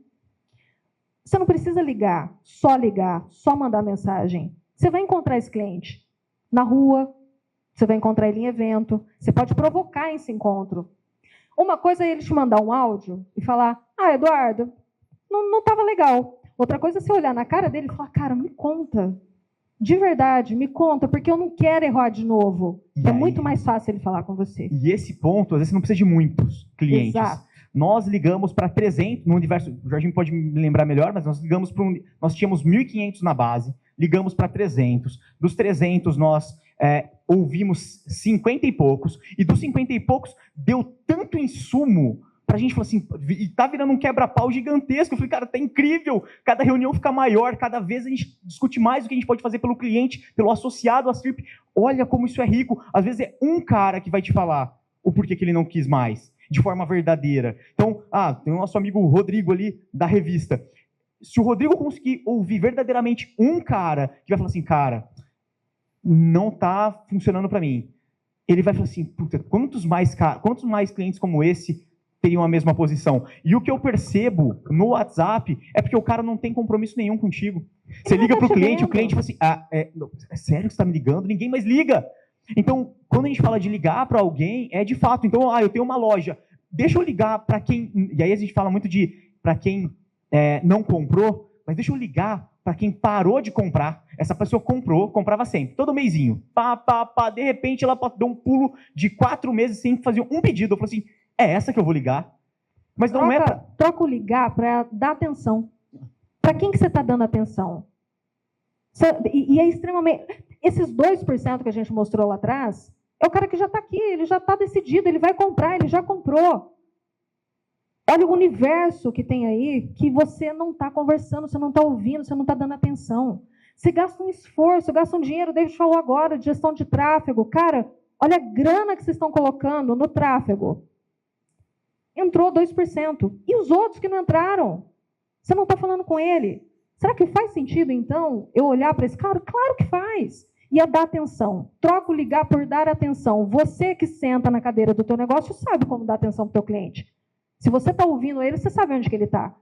Você não precisa ligar, só mandar mensagem. Você vai encontrar esse cliente na rua, você vai encontrar ele em evento, você pode provocar esse encontro. Uma coisa é ele te mandar um áudio e falar, Eduardo, não estava legal. Outra coisa é você olhar na cara dele e falar, cara, me conta. De verdade, me conta, porque eu não quero errar de novo. É muito mais fácil ele falar com você. E esse ponto, às vezes, você não precisa de muitos clientes. Exato. Nós ligamos para 300, no universo, o Jorginho pode me lembrar melhor, mas nós ligamos para nós tínhamos 1.500 na base, ligamos para 300. Dos 300, nós ouvimos 50 e poucos, e dos 50 e poucos, deu tanto insumo pra gente falar assim, e tá virando um quebra-pau gigantesco. Eu falei, cara, tá incrível, cada reunião fica maior, cada vez a gente discute mais o que a gente pode fazer pelo cliente, pelo associado à CIRP. Olha como isso é rico. Às vezes é um cara que vai te falar o porquê que ele não quis mais, de forma verdadeira. Então, tem o nosso amigo Rodrigo ali, da revista. Se o Rodrigo conseguir ouvir verdadeiramente um cara que vai falar assim, cara, não tá funcionando para mim, ele vai falar assim, puta, quantos mais clientes como esse teriam a mesma posição? E o que eu percebo no WhatsApp é porque o cara não tem compromisso nenhum contigo. Você liga para o cliente fala assim, é sério que você está me ligando? Ninguém mais liga. Então, quando a gente fala de ligar para alguém, é de fato. Então, eu tenho uma loja, deixa eu ligar para quem... E aí a gente fala muito de para quem não comprou, mas deixa eu ligar para quem parou de comprar. Essa pessoa comprava sempre, todo mêsinho. De repente, ela deu um pulo de 4 meses sem fazer um pedido. Eu falo assim, é essa que eu vou ligar? Mas não é para... Troca o ligar para dar atenção. Para quem que você está dando atenção? E é extremamente... Esses 2% que a gente mostrou lá atrás, é o cara que já está aqui, ele já está decidido, ele vai comprar, ele já comprou. Olha o universo que tem aí, que você não está conversando, você não está ouvindo, você não está dando atenção. Você gasta um esforço, gasta um dinheiro, o David falou agora, de gestão de tráfego. Cara, olha a grana que vocês estão colocando no tráfego. Entrou 2%. E os outros que não entraram? Você não está falando com ele. Será que faz sentido, então, eu olhar para esse cara? Claro que faz. E dar atenção. Troca o ligar por dar atenção. Você que senta na cadeira do teu negócio sabe como dar atenção para o teu cliente. Se você está ouvindo ele, você sabe onde que ele está.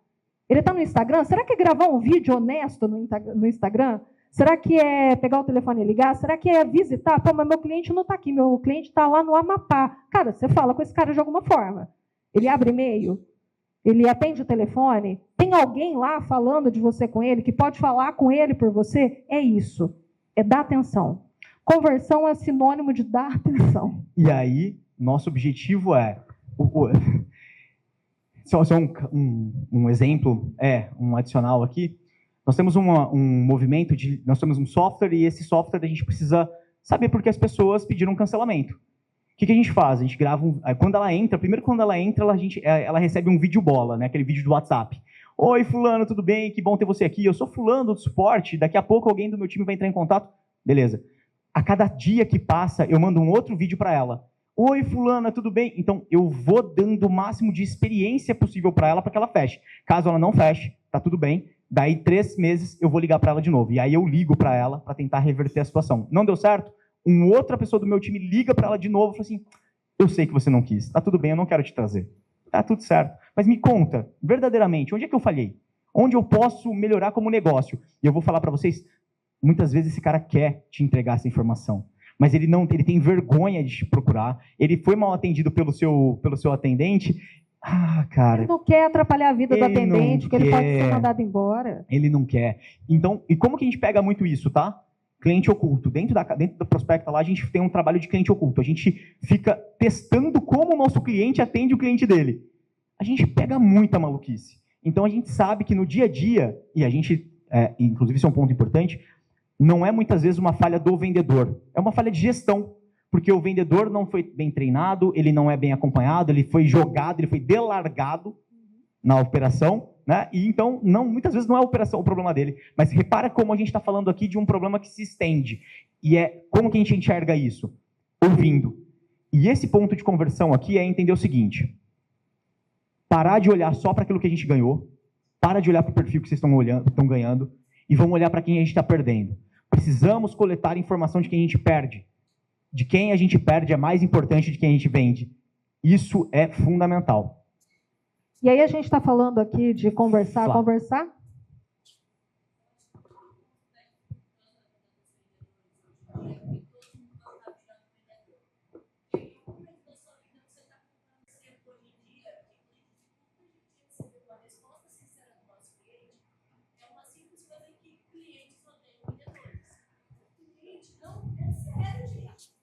Ele está no Instagram? Será que é gravar um vídeo honesto no Instagram? Será que é pegar o telefone e ligar? Será que é visitar? Pô, mas meu cliente não está aqui, meu cliente está lá no Amapá. Cara, você fala com esse cara de alguma forma. Ele abre e-mail? Ele atende o telefone? Tem alguém lá falando de você com ele, que pode falar com ele por você? É isso. É dar atenção. Conversão é sinônimo de dar atenção. E aí, nosso objetivo é... Só um exemplo, um adicional aqui. Nós temos um movimento nós temos um software e esse software a gente precisa saber por que as pessoas pediram cancelamento. O que a gente faz? A gente grava quando ela entra, ela recebe um vídeo bola, né? Aquele vídeo do WhatsApp. Oi, fulano, tudo bem? Que bom ter você aqui. Eu sou fulano do suporte, daqui a pouco alguém do meu time vai entrar em contato. Beleza. A cada dia que passa, eu mando um outro vídeo para ela. Oi, fulana, tudo bem? Então, eu vou dando o máximo de experiência possível para ela, para que ela feche. Caso ela não feche, tá tudo bem. Daí, 3 meses, eu vou ligar para ela de novo. E aí, eu ligo para ela para tentar reverter a situação. Não deu certo? Outra pessoa do meu time liga para ela de novo e fala assim, Eu sei que você não quis. Tá tudo bem, eu não quero te trazer. Tá tudo certo. Mas me conta, verdadeiramente, onde é que eu falhei? Onde eu posso melhorar como negócio? E eu vou falar para vocês, muitas vezes esse cara quer te entregar essa informação, mas ele tem vergonha de te procurar. Ele foi mal atendido pelo seu atendente. Ah, cara. Ele não quer atrapalhar a vida do Ele atendente, não porque ele pode ser quer. mandado embora. Ele não quer. Então, e como que a gente pega muito isso, tá? Cliente oculto. Dentro do Prospecta lá, a gente tem um trabalho de cliente oculto. A gente fica testando como o nosso cliente atende o cliente dele. A gente pega muita maluquice. Então, a gente sabe que no dia a dia, e a gente, inclusive isso é um ponto importante, não é muitas vezes uma falha do vendedor. É uma falha de gestão. Porque o vendedor não foi bem treinado, ele não é bem acompanhado, ele foi jogado, ele foi delargado na operação, né? E então, muitas vezes não é a operação o problema dele. Mas repara como a gente está falando aqui de um problema que se estende. E como que a gente enxerga isso? Ouvindo. E esse ponto de conversão aqui é entender o seguinte: parar de olhar só para aquilo que a gente ganhou, para de olhar para o perfil que vocês estão ganhando, e vamos olhar para quem a gente está perdendo. Precisamos coletar informação de quem a gente perde. De quem a gente perde é mais importante de quem a gente vende. Isso é fundamental. E aí a gente está falando aqui de conversar.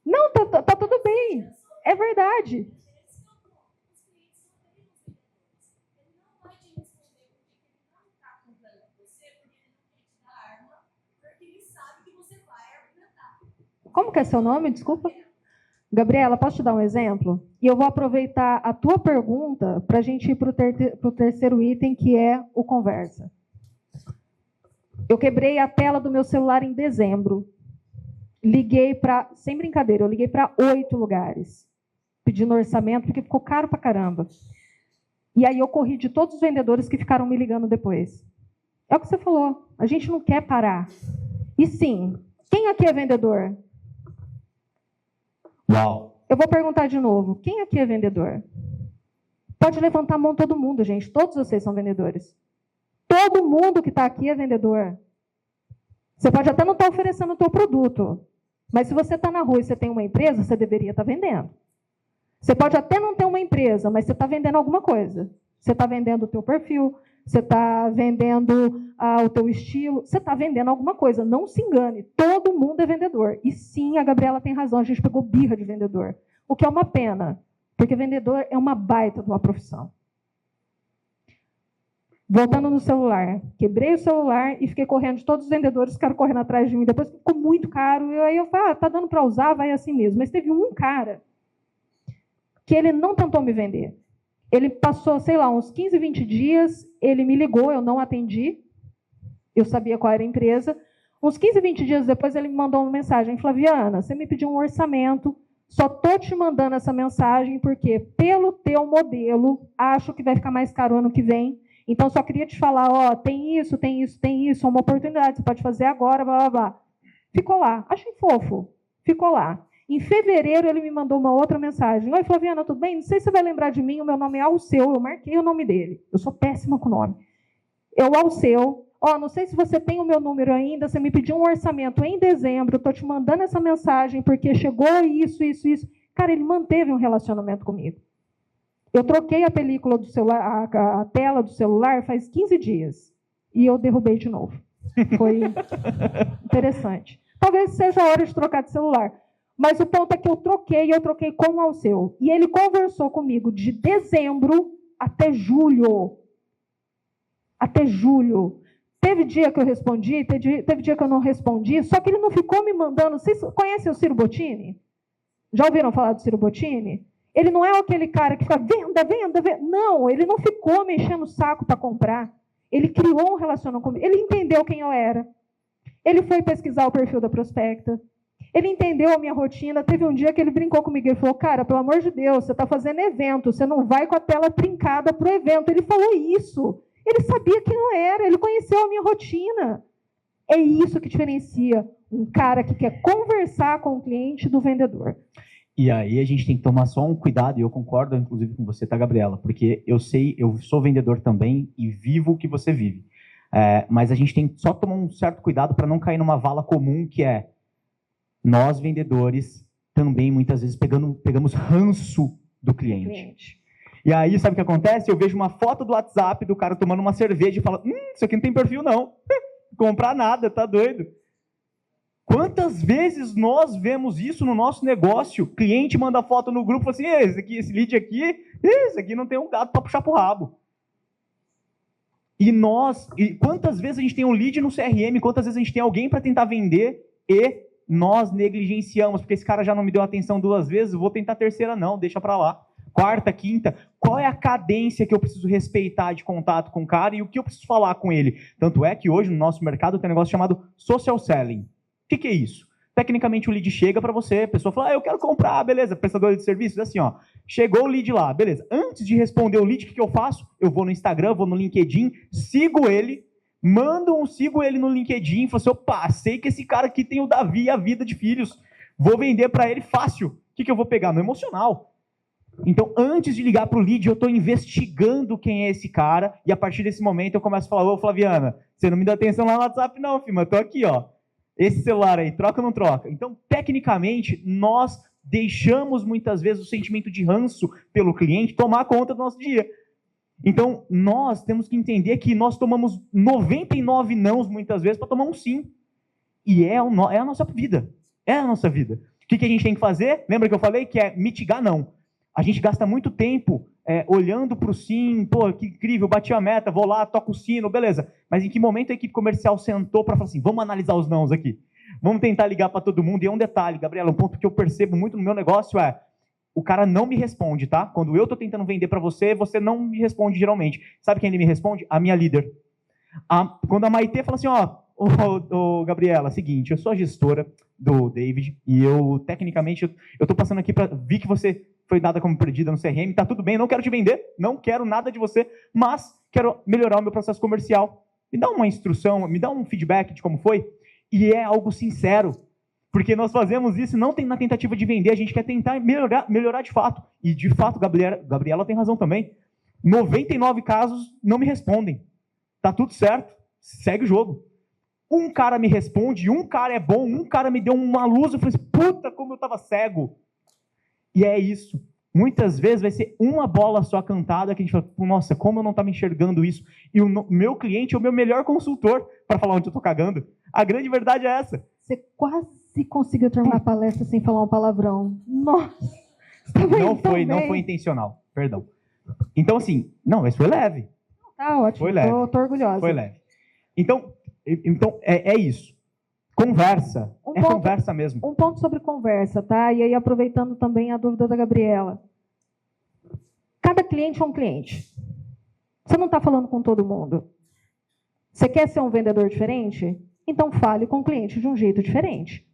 Não, tá tudo bem. É verdade. Como que é seu nome? Desculpa. Gabriela, posso te dar um exemplo? E eu vou aproveitar a tua pergunta para a gente ir para o terceiro item, que é o conversa. Eu quebrei a tela do meu celular em dezembro. Liguei para, sem brincadeira, eu liguei para 8 lugares, pedindo orçamento, porque ficou caro pra caramba. E aí eu corri de todos os vendedores que ficaram me ligando depois. É o que você falou, a gente não quer parar. E sim, quem aqui é vendedor? Uau! Eu vou perguntar de novo, quem aqui é vendedor? Pode levantar a mão todo mundo, gente, todos vocês são vendedores. Todo mundo que está aqui é vendedor. Você pode até não estar oferecendo o teu produto, mas se você está na rua e você tem uma empresa, você deveria estar vendendo. Você pode até não ter uma empresa, mas você está vendendo alguma coisa. Você está vendendo o teu perfil, você está vendendo o teu estilo, você está vendendo alguma coisa. Não se engane, todo mundo é vendedor. E sim, a Gabriela tem razão, a gente pegou birra de vendedor. O que é uma pena, porque vendedor é uma baita de uma profissão. Voltando no celular, quebrei o celular e fiquei correndo de todos os vendedores que ficaram correndo atrás de mim. Depois ficou muito caro. Aí eu falei, tá dando para usar, vai assim mesmo. Mas teve um cara que ele não tentou me vender. Ele passou, sei lá, uns 15, 20 dias, ele me ligou, eu não atendi. Eu sabia qual era a empresa. Uns 15, 20 dias depois, ele me mandou uma mensagem. Flaviana, você me pediu um orçamento, só estou te mandando essa mensagem porque, pelo teu modelo, acho que vai ficar mais caro ano que vem. Então, só queria te falar, tem isso, é uma oportunidade, você pode fazer agora, blá, blá, blá. Ficou lá, achei fofo, ficou lá. Em fevereiro, ele me mandou uma outra mensagem. Oi, Flaviana, tudo bem? Não sei se você vai lembrar de mim, o meu nome é Alceu, eu marquei o nome dele. Eu sou péssima com o nome. Alceu, não sei se você tem o meu número ainda, você me pediu um orçamento em dezembro, estou te mandando essa mensagem porque chegou isso. Cara, ele manteve um relacionamento comigo. Eu troquei a película do celular, a tela do celular faz 15 dias. E eu derrubei de novo. Foi interessante. Talvez seja a hora de trocar de celular. Mas o ponto é que eu troquei com o Alceu. E ele conversou comigo de dezembro até julho. Até julho. Teve dia que eu respondi, teve dia que eu não respondi, só que ele não ficou me mandando. Vocês conhecem o Ciro Bottini? Já ouviram falar do Ciro Bottini? Ele não é aquele cara que fica venda. Não, ele não ficou me enchendo o saco para comprar. Ele criou um relacionamento comigo. Ele entendeu quem eu era. Ele foi pesquisar o perfil da Prospecta. Ele entendeu a minha rotina. Teve um dia que ele brincou comigo. Ele falou, cara, pelo amor de Deus, você está fazendo evento. Você não vai com a tela trincada para o evento. Ele falou isso. Ele sabia quem eu era. Ele conheceu a minha rotina. É isso que diferencia um cara que quer conversar com o cliente do vendedor. E aí a gente tem que tomar só um cuidado, e eu concordo, inclusive, com você, tá, Gabriela? Porque eu sou vendedor também e vivo o que você vive. Mas a gente tem que só tomar um certo cuidado para não cair numa vala comum, que é nós, vendedores, também, muitas vezes, pegamos ranço do cliente. E aí, sabe o que acontece? Eu vejo uma foto do WhatsApp do cara tomando uma cerveja e falo, isso aqui não tem perfil, não. Comprar nada, tá doido? Quantas vezes nós vemos isso no nosso negócio? Cliente manda foto no grupo e fala assim, esse lead aqui, esse aqui não tem um gato para puxar pro rabo. E quantas vezes a gente tem um lead no CRM, quantas vezes a gente tem alguém para tentar vender e nós negligenciamos, porque esse cara já não me deu atenção 2 vezes, vou tentar a terceira não, deixa para lá. 4ª, 5ª, qual é a cadência que eu preciso respeitar de contato com o cara e o que eu preciso falar com ele? Tanto é que hoje no nosso mercado tem um negócio chamado social selling. O que é isso? Tecnicamente o lead chega para você, a pessoa fala, eu quero comprar, beleza, prestador de serviços, assim, ó, chegou o lead lá, beleza. Antes de responder o lead, o que eu faço? Eu vou no Instagram, vou no LinkedIn, sigo ele no LinkedIn, falo assim, opa, sei que esse cara aqui tem o Davi e a vida de filhos, vou vender para ele fácil. O que eu vou pegar? No emocional. Então, antes de ligar para o lead, eu estou investigando quem é esse cara, e a partir desse momento eu começo a falar, ô Flaviana, você não me dá atenção lá no WhatsApp não, filho, mas eu tô aqui, ó. Esse celular aí, troca ou não troca? Então, tecnicamente, nós deixamos muitas vezes o sentimento de ranço pelo cliente tomar conta do nosso dia. Então, nós temos que entender que nós tomamos 99 nãos muitas vezes para tomar um sim. E é a nossa vida. É a nossa vida. O que a gente tem que fazer? Lembra que eu falei que é mitigar não. A gente gasta muito tempo olhando para o sim, pô, que incrível, bati a meta, vou lá, toco o sino, beleza. Mas em que momento a equipe comercial sentou para falar assim, vamos analisar os nãos aqui. Vamos tentar ligar para todo mundo. E é um detalhe, Gabriela, um ponto que eu percebo muito no meu negócio o cara não me responde, tá? Quando eu estou tentando vender para você, você não me responde geralmente. Sabe quem ele me responde? A minha líder. Quando a Maitê fala assim, ô, Gabriela, seguinte, eu sou a gestora do David e eu, tecnicamente, eu estou passando aqui para ver que você foi dada como perdida no CRM, tá tudo bem, não quero te vender, não quero nada de você, mas quero melhorar o meu processo comercial. Me dá uma instrução, me dá um feedback de como foi, e é algo sincero, porque nós fazemos isso não tem na tentativa de vender, a gente quer tentar melhorar de fato, e de fato, Gabriela tem razão também, 99 casos não me respondem, tá tudo certo, segue o jogo. Um cara me responde, um cara é bom, um cara me deu uma luz, eu falei assim, puta, como eu estava cego. E é isso. Muitas vezes vai ser uma bola só cantada que a gente fala, nossa, como eu não estava enxergando isso. E o meu cliente é o meu melhor consultor para falar onde eu estou cagando. A grande verdade é essa. Você quase conseguiu terminar a palestra sem falar um palavrão. Nossa! Não foi intencional, perdão. Então, assim, mas foi leve. Tá ótimo, foi leve. Tô orgulhosa. Foi leve. Então é isso. Conversa. Conversa mesmo. Um ponto sobre conversa, tá? E aí, aproveitando também a dúvida da Gabriela. Cada cliente é um cliente. Você não está falando com todo mundo. Você quer ser um vendedor diferente? Então, fale com o cliente de um jeito diferente.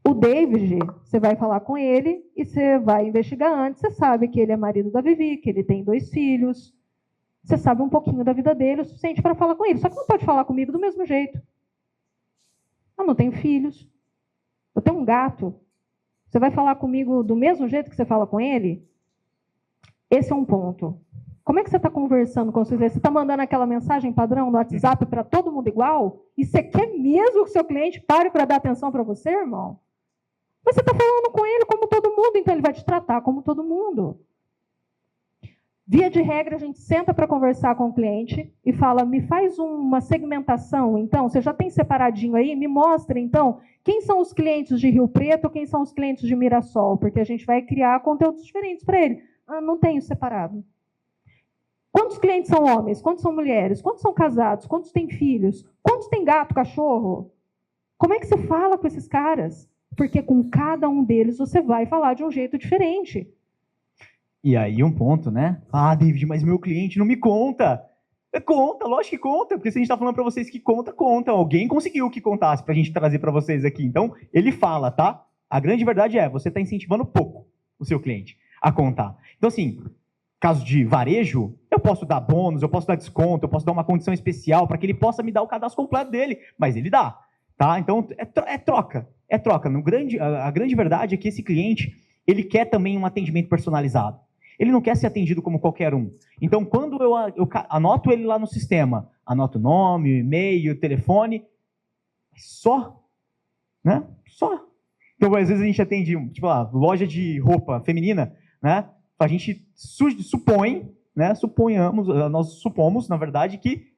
O David, você vai falar com ele e você vai investigar antes. Você sabe que ele é marido da Vivi, que ele tem 2 filhos. Você sabe um pouquinho da vida dele, o suficiente para falar com ele. Só que não pode falar comigo do mesmo jeito. Eu não tenho filhos. Eu tenho um gato. Você vai falar comigo do mesmo jeito que você fala com ele? Esse é um ponto. Como é que você está conversando com o seu cliente? Você está mandando aquela mensagem padrão no WhatsApp para todo mundo igual? E você quer mesmo que o seu cliente pare para dar atenção para você, irmão? Mas você está falando com ele como todo mundo, então ele vai te tratar como todo mundo. Via de regra, a gente senta para conversar com o cliente e fala, me faz uma segmentação, então, você já tem separadinho aí? Me mostra, então, quem são os clientes de Rio Preto, quem são os clientes de Mirassol, porque a gente vai criar conteúdos diferentes para ele. Não tenho separado. Quantos clientes são homens? Quantos são mulheres? Quantos são casados? Quantos têm filhos? Quantos têm gato, cachorro? Como é que você fala com esses caras? Porque com cada um deles você vai falar de um jeito diferente. E aí um ponto, né? David, mas meu cliente não me conta. Conta, lógico que conta, porque se a gente está falando para vocês que conta. Alguém conseguiu que contasse para a gente trazer para vocês aqui. Então, ele fala, tá? A grande verdade é, você está incentivando pouco o seu cliente a contar. Então, assim, caso de varejo, eu posso dar bônus, eu posso dar desconto, eu posso dar uma condição especial para que ele possa me dar o cadastro completo dele, mas ele dá. Tá? Então, é troca. É troca. A grande verdade é que esse cliente, ele quer também um atendimento personalizado. Ele não quer ser atendido como qualquer um. Então, quando eu anoto ele lá no sistema, anoto o nome, o e-mail, o telefone, só, né? Só. Então, às vezes a gente atende, tipo lá, loja de roupa feminina, né? A gente supõe, né? Nós supomos, na verdade, que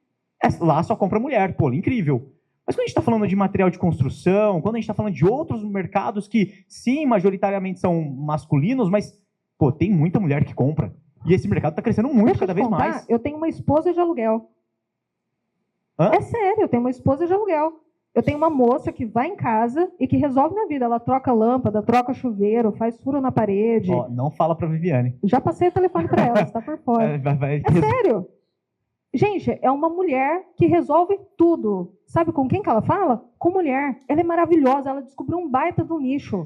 lá só compra mulher. Pô, incrível. Mas quando a gente está falando de material de construção, quando a gente está falando de outros mercados que, sim, majoritariamente são masculinos, mas, pô, tem muita mulher que compra. E esse mercado está crescendo muito, cada vez mais. Eu tenho uma esposa de aluguel. Hã? É sério, eu tenho uma esposa de aluguel. Eu tenho uma moça que vai em casa e que resolve minha vida. Ela troca lâmpada, troca chuveiro, faz furo na parede. Ó, não fala para Viviane. Já passei o telefone para ela, está por fora. É sério. Gente, é uma mulher que resolve tudo. Sabe com quem que ela fala? Com mulher. Ela é maravilhosa, ela descobriu um baita do nicho.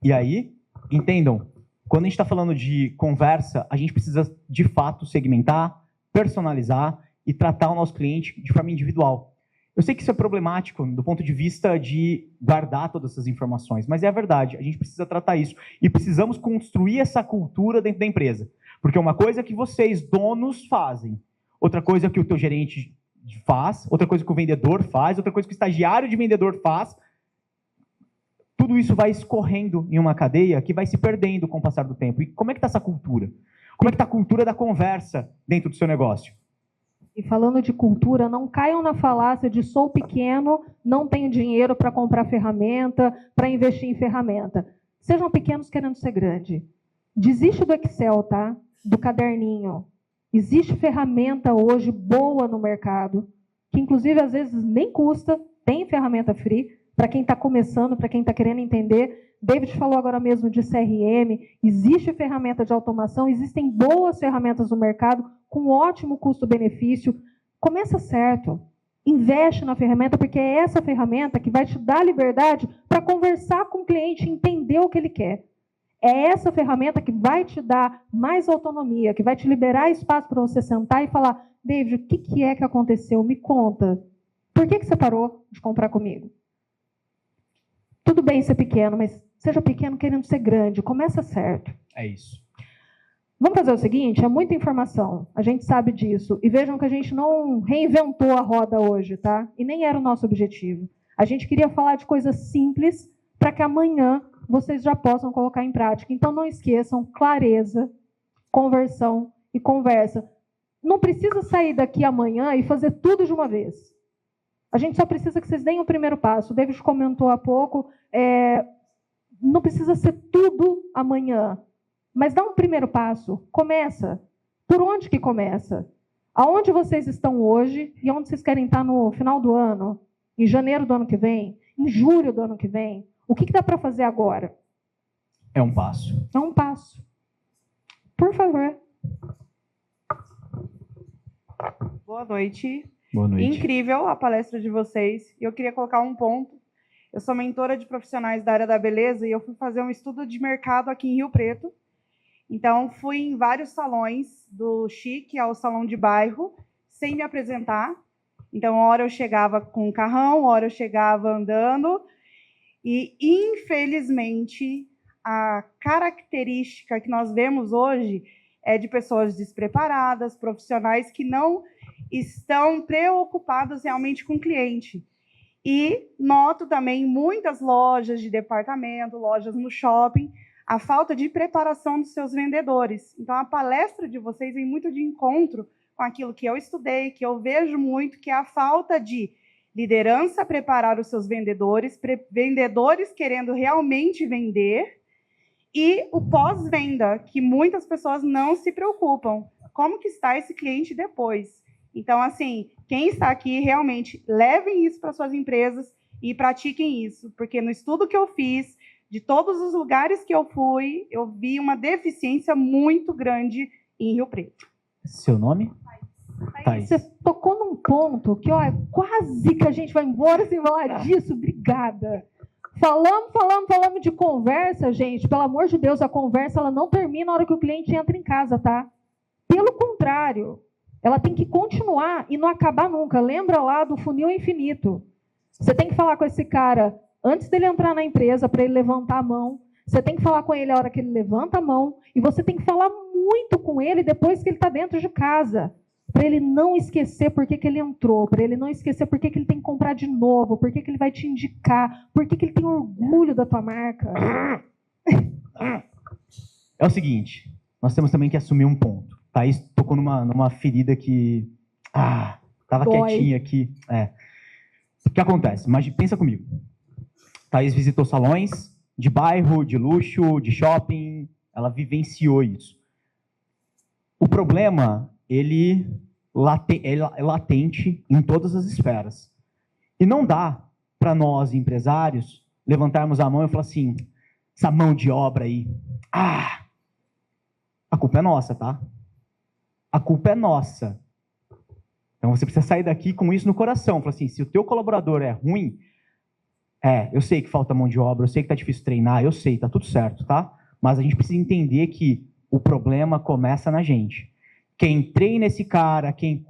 E aí, entendam, quando a gente está falando de conversa, a gente precisa, de fato, segmentar, personalizar e tratar o nosso cliente de forma individual. Eu sei que isso é problemático do ponto de vista de guardar todas essas informações, mas é a verdade, a gente precisa tratar isso. E precisamos construir essa cultura dentro da empresa. Porque uma coisa é que vocês, donos, fazem. Outra coisa é que o teu gerente faz, outra coisa que o vendedor faz, outra coisa que o estagiário de vendedor faz. Tudo isso vai escorrendo em uma cadeia que vai se perdendo com o passar do tempo. E como é que está essa cultura? Como é que está a cultura da conversa dentro do seu negócio? E falando de cultura, não caiam na falácia de sou pequeno, não tenho dinheiro para comprar ferramenta, para investir em ferramenta. Sejam pequenos querendo ser grande. Desiste do Excel, tá? Do caderninho. Existe ferramenta hoje boa no mercado, que inclusive às vezes nem custa, tem ferramenta free, para quem está começando, para quem está querendo entender. David falou agora mesmo de CRM, existe ferramenta de automação, existem boas ferramentas no mercado, com ótimo custo-benefício. Começa certo, investe na ferramenta, porque é essa ferramenta que vai te dar liberdade para conversar com o cliente e entender o que ele quer. É essa ferramenta que vai te dar mais autonomia, que vai te liberar espaço para você sentar e falar, David, o que é que aconteceu? Me conta. Por que você parou de comprar comigo? Tudo bem ser pequeno, mas seja pequeno querendo ser grande. Começa certo. É isso. Vamos fazer o seguinte, é muita informação, a gente sabe disso. E vejam que a gente não reinventou a roda hoje, tá? E nem era o nosso objetivo. A gente queria falar de coisas simples para que amanhã vocês já possam colocar em prática. Então não esqueçam, clareza, conversão e conversa. Não precisa sair daqui amanhã e fazer tudo de uma vez. A gente só precisa que vocês deem o primeiro passo. O David comentou há pouco, não precisa ser tudo amanhã. Mas dá um primeiro passo, começa. Por onde que começa? Aonde vocês estão hoje e onde vocês querem estar no final do ano? Em janeiro do ano que vem? Em julho do ano que vem? O que dá para fazer agora? É um passo. É um passo. Por favor. Boa noite. Boa noite. Incrível a palestra de vocês. E eu queria colocar um ponto. Eu sou mentora de profissionais da área da beleza e eu fui fazer um estudo de mercado aqui em Rio Preto. Então, fui em vários salões, do chique ao salão de bairro, sem me apresentar. Então, uma hora eu chegava com um carrão, uma hora eu chegava andando. E, infelizmente, a característica que nós vemos hoje é de pessoas despreparadas, profissionais que não estão preocupados realmente com o cliente. E noto também muitas lojas de departamento, lojas no shopping, a falta de preparação dos seus vendedores. Então, a palestra de vocês vem muito de encontro com aquilo que eu estudei, que eu vejo muito, que é a falta de liderança preparar os seus vendedores, vendedores querendo realmente vender, e o pós-venda, que muitas pessoas não se preocupam. Como que está esse cliente depois? Então, assim, quem está aqui, realmente, levem isso para suas empresas e pratiquem isso, porque no estudo que eu fiz, de todos os lugares que eu fui, eu vi uma deficiência muito grande em Rio Preto. Seu nome? Thaís. Você tocou num ponto que, ó, quase que a gente vai embora sem falar disso. Obrigada. Falamos de conversa, gente. Pelo amor de Deus, a conversa ela não termina na hora que o cliente entra em casa, tá? Pelo contrário, ela tem que continuar e não acabar nunca. Lembra lá do funil infinito. Você tem que falar com esse cara antes dele entrar na empresa, para ele levantar a mão. Você tem que falar com ele a hora que ele levanta a mão. E você tem que falar muito com ele depois que ele está dentro de casa. Para ele não esquecer por que ele entrou. Para ele não esquecer por que ele tem que comprar de novo. Por que ele vai te indicar. Por que ele tem orgulho da tua marca. É o seguinte, nós temos também que assumir um ponto. Thaís tocou numa ferida que... Estava quietinha aqui. O que acontece? Mas pensa comigo. Thaís visitou salões de bairro, de luxo, de shopping. Ela vivenciou isso. O problema, ele é latente em todas as esferas. E não dá para nós, empresários, levantarmos a mão e falar assim, essa mão de obra aí, a culpa é nossa, tá? A culpa é nossa. Então você precisa sair daqui com isso no coração. Falar assim, se o teu colaborador é ruim, eu sei que falta mão de obra, eu sei que tá difícil treinar, eu sei, tá tudo certo, tá? Mas a gente precisa entender que o problema começa na gente. Quem treina esse cara, quem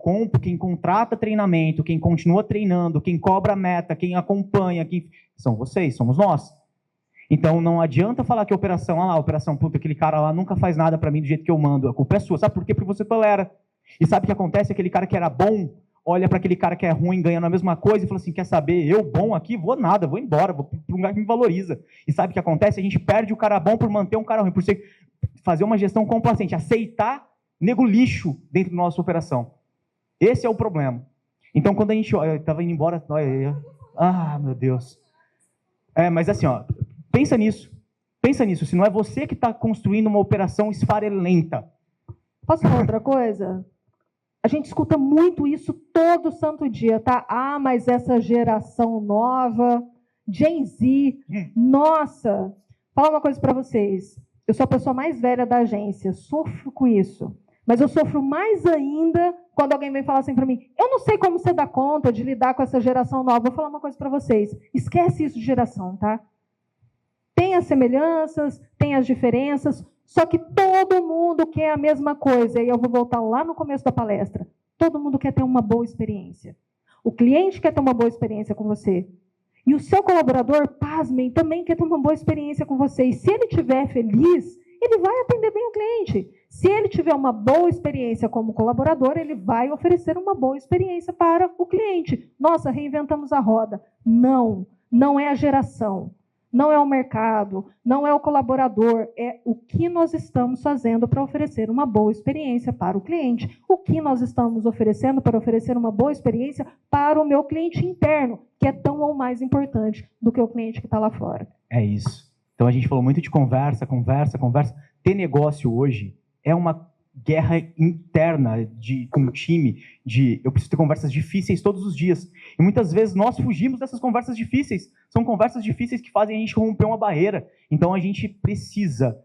contrata treinamento, quem continua treinando, quem cobra meta, quem acompanha, são vocês, somos nós. Então não adianta falar que a operação, puta, aquele cara lá nunca faz nada para mim do jeito que eu mando, a culpa é sua. Sabe por quê? Porque você tolera. E sabe o que acontece? Aquele cara que era bom, olha para aquele cara que é ruim, ganhando a mesma coisa e fala assim, quer saber, eu bom aqui, vou nada, vou embora, vou para um lugar que me valoriza. E sabe o que acontece? A gente perde o cara bom por manter um cara ruim, por fazer uma gestão complacente, aceitar nego lixo dentro da nossa operação. Esse é o problema. Então, quando a gente... Eu estava indo embora... meu Deus. Mas assim, pensa nisso. Pensa nisso. Se não é você que está construindo uma operação esfarelenta. Posso falar outra coisa? A gente escuta muito isso todo santo dia, tá? Mas essa geração nova, Gen Z, nossa... Falar uma coisa para vocês. Eu sou a pessoa mais velha da agência, sofro com isso. Mas eu sofro mais ainda quando alguém vem falar assim para mim, eu não sei como você dá conta de lidar com essa geração nova. Vou falar uma coisa para vocês, esquece isso de geração, tá? Tem as semelhanças, tem as diferenças, só que todo mundo quer a mesma coisa. E eu vou voltar lá no começo da palestra. Todo mundo quer ter uma boa experiência. O cliente quer ter uma boa experiência com você. E o seu colaborador, pasmem, também quer ter uma boa experiência com você. E se ele estiver feliz, ele vai atender bem o cliente. Se ele tiver uma boa experiência como colaborador, ele vai oferecer uma boa experiência para o cliente. Nossa, reinventamos a roda. Não é a geração, não é o mercado, não é o colaborador, é o que nós estamos fazendo para oferecer uma boa experiência para o cliente. O que nós estamos oferecendo para oferecer uma boa experiência para o meu cliente interno, que é tão ou mais importante do que o cliente que está lá fora. É isso. Então a gente falou muito de conversa. Ter negócio hoje é uma guerra interna com o time, eu preciso ter conversas difíceis todos os dias. E muitas vezes nós fugimos dessas conversas difíceis. São conversas difíceis que fazem a gente romper uma barreira. Então a gente precisa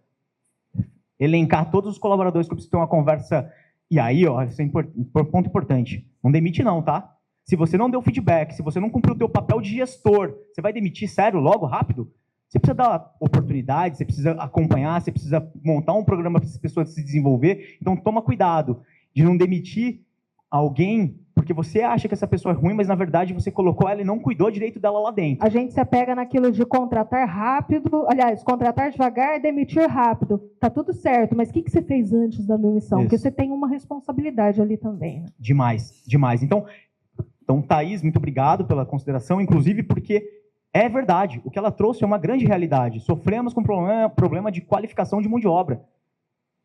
elencar todos os colaboradores que eu preciso ter uma conversa. E aí, isso é um ponto importante. Não demite não, tá? Se você não deu feedback, se você não cumpriu o teu papel de gestor, você vai demitir sério, logo, rápido? Você precisa dar oportunidade, você precisa acompanhar, você precisa montar um programa para essa pessoa se desenvolver. Então, toma cuidado de não demitir alguém porque você acha que essa pessoa é ruim, mas, na verdade, você colocou ela e não cuidou direito dela lá dentro. A gente se apega naquilo de contratar rápido, contratar devagar e demitir rápido. Tá tudo certo, mas o que você fez antes da demissão? Porque você tem uma responsabilidade ali também. Né? Demais. Então, Thaís, muito obrigado pela consideração, inclusive porque... É verdade, o que ela trouxe é uma grande realidade. Sofremos com problema de qualificação de mão de obra.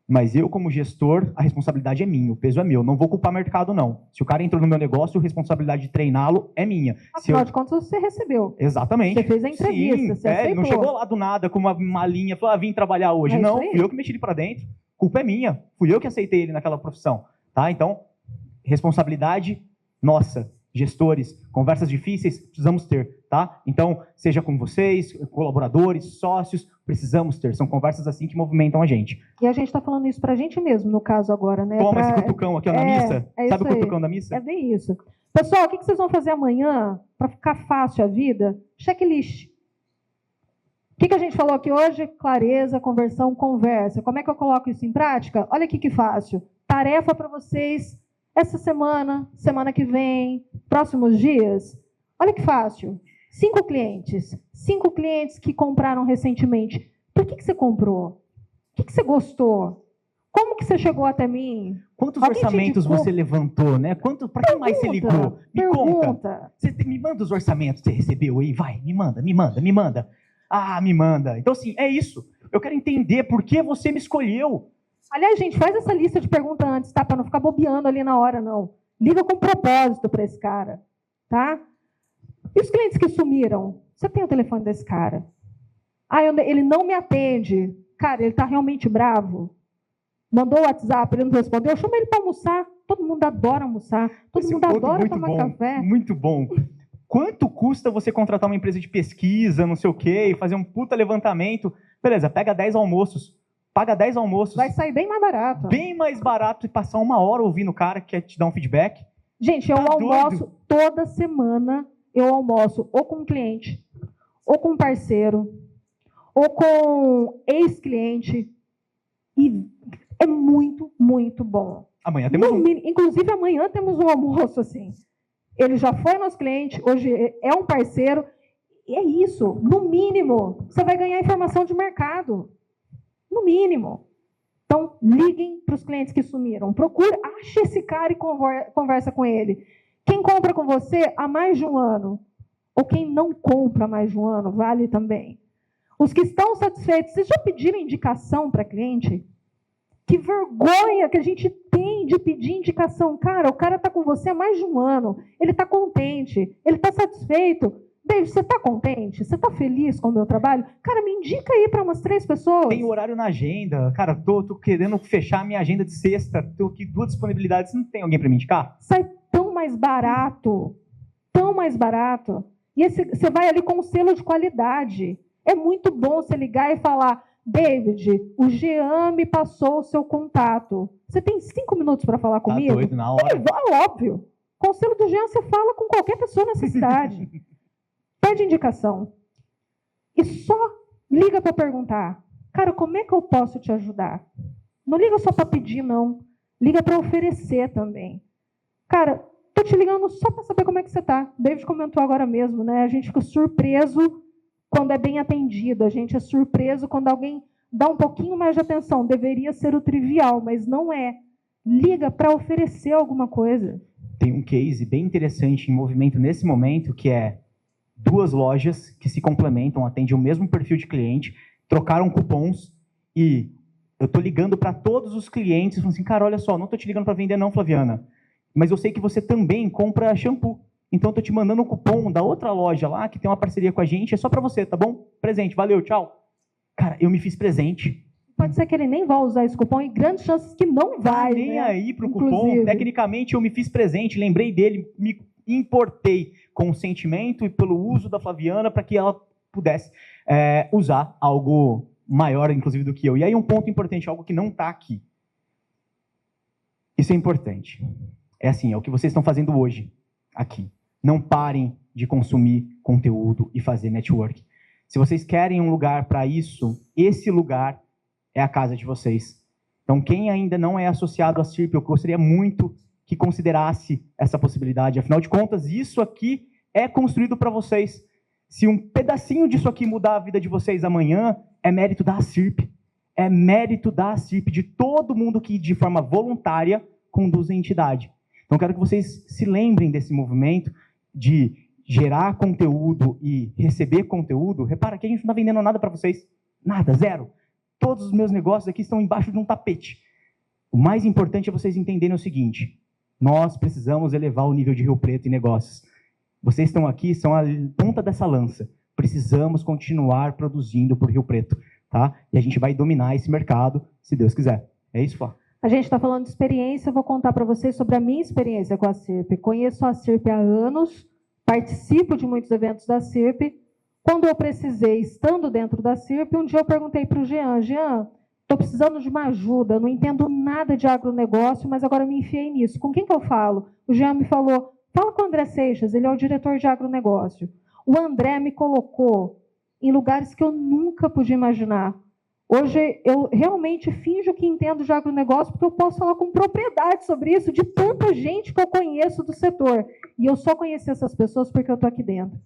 Mas eu, como gestor, a responsabilidade é minha, o peso é meu. Não vou culpar o mercado, não. Se o cara entrou no meu negócio, a responsabilidade de treiná-lo é minha. Afinal de contas, você recebeu. Exatamente. Você fez a entrevista, você aceitou. Não chegou lá do nada com uma linha, falou, vim trabalhar hoje. Não, fui eu que meti ele para dentro. Culpa é minha. Fui eu que aceitei ele naquela profissão. Tá? Então, responsabilidade nossa. Gestores, conversas difíceis, precisamos ter, tá? Então, seja com vocês, colaboradores, sócios, precisamos ter. São conversas assim que movimentam a gente. E a gente está falando isso pra gente mesmo, no caso agora, né? Toma esse cutucão aqui na missa. Sabe o cutucão da missa? É bem isso. Pessoal, o que vocês vão fazer amanhã para ficar fácil a vida? Checklist. O que a gente falou aqui hoje? Clareza, conversão, conversa. Como é que eu coloco isso em prática? Olha aqui que fácil. Tarefa para vocês... Essa semana que vem, próximos dias, olha que fácil. 5 clientes que compraram recentemente. Por que você comprou? O que você gostou? Como que você chegou até mim? Quantos Alguém te orçamentos indicou? você levantou, né? Para quem mais você ligou? Me conta. Pergunta. Me manda os orçamentos que você recebeu aí, vai, me manda. Ah, me manda. Então, assim, é isso. Eu quero entender por que você me escolheu. Aliás, gente, faz essa lista de perguntas antes, tá? Para não ficar bobeando ali na hora, não. Liga com propósito para esse cara, tá? E os clientes que sumiram? Você tem o telefone desse cara? Ele não me atende. Cara, ele está realmente bravo. Mandou o WhatsApp, ele não respondeu. Eu chamo ele para almoçar. Todo mundo adora almoçar. Todo mundo adora tomar café. Muito bom. Quanto custa você contratar uma empresa de pesquisa, não sei o quê, e fazer um puta levantamento? Beleza, pega 10 almoços. Paga 10 almoços. Vai sair bem mais barato. Bem mais barato e passar 1 hora ouvindo o cara que quer te dar um feedback. Gente, eu almoço toda semana. Eu almoço ou com um cliente, ou com um parceiro, ou com ex-cliente. E é muito, muito bom. Amanhã temos Inclusive, amanhã temos um almoço assim. Ele já foi nosso cliente, hoje é um parceiro. E é isso. No mínimo, você vai ganhar informação de mercado. No mínimo. Então, liguem para os clientes que sumiram. Procure, ache esse cara e conversa com ele. Quem compra com você há mais de um ano, ou quem não compra há mais de um ano, vale também. Os que estão satisfeitos, vocês já pediram indicação para cliente? Que vergonha que a gente tem de pedir indicação. Cara, o cara está com você há mais de um ano, ele está contente, ele está satisfeito. David, você está contente? Você está feliz com o meu trabalho? Cara, me indica aí para umas 3 pessoas. Tem horário na agenda. Cara, tô querendo fechar a minha agenda de sexta. Tô aqui 2 disponibilidades. Não tem alguém para me indicar? Sai tão mais barato. Tão mais barato. E você vai ali com um selo de qualidade. É muito bom você ligar e falar: David, o Jean me passou o seu contato. Você tem 5 minutos para falar comigo? Tá doido, na hora. Óbvio. Com o selo do Jean você fala com qualquer pessoa nessa cidade. Pede indicação. E só liga para perguntar: cara, como é que eu posso te ajudar? Não liga só para pedir, não. Liga para oferecer também. Cara, tô te ligando só para saber como é que você tá. O David comentou agora mesmo, né? A gente fica surpreso quando é bem atendido. A gente é surpreso quando alguém dá um pouquinho mais de atenção. Deveria ser o trivial, mas não é. Liga para oferecer alguma coisa. Tem um case bem interessante em movimento nesse momento, que é 2 lojas que se complementam, atendem o mesmo perfil de cliente, trocaram cupons e eu estou ligando para todos os clientes, falando assim: cara, olha só, não estou te ligando para vender não, Flaviana, mas eu sei que você também compra shampoo, então estou te mandando um cupom da outra loja lá, que tem uma parceria com a gente, é só para você, tá bom? Presente, valeu, tchau. Cara, eu me fiz presente. Pode ser que ele nem vá usar esse cupom e grandes chances que não vai. Nem né? aí para o Inclusive. cupom, tecnicamente eu me fiz presente, lembrei dele, me importei com o sentimento e pelo uso da Flaviana para que ela pudesse usar algo maior, inclusive, do que eu. E aí um ponto importante, algo que não está aqui. Isso é importante. É assim, é o que vocês estão fazendo hoje, aqui. Não parem de consumir conteúdo e fazer network. Se vocês querem um lugar para isso, esse lugar é a casa de vocês. Então, quem ainda não é associado à CIRP, eu gostaria muito que considerasse essa possibilidade. Afinal de contas, isso aqui é construído para vocês. Se um pedacinho disso aqui mudar a vida de vocês amanhã, é mérito da CIRP. É mérito da CIRP, de todo mundo que, de forma voluntária, conduz a entidade. Então, quero que vocês se lembrem desse movimento de gerar conteúdo e receber conteúdo. Repara que a gente não está vendendo nada para vocês. Nada, zero. Todos os meus negócios aqui estão embaixo de um tapete. O mais importante é vocês entenderem o seguinte: nós precisamos elevar o nível de Rio Preto em negócios. Vocês estão aqui, são a ponta dessa lança. Precisamos continuar produzindo por Rio Preto, tá? E a gente vai dominar esse mercado, se Deus quiser. É isso, Flá? A gente está falando de experiência, eu vou contar para vocês sobre a minha experiência com a CIRP. Conheço a CIRP há anos, participo de muitos eventos da CIRP. Quando eu precisei, estando dentro da CIRP, um dia eu perguntei para o Jean: estou precisando de uma ajuda, não entendo nada de agronegócio, mas agora me enfiei nisso. Com quem que eu falo? O Jean me falou: fala com o André Seixas, ele é o diretor de agronegócio. O André me colocou em lugares que eu nunca podia imaginar. Hoje eu realmente finjo que entendo de agronegócio porque eu posso falar com propriedade sobre isso de tanta gente que eu conheço do setor. E eu só conheci essas pessoas porque eu estou aqui dentro.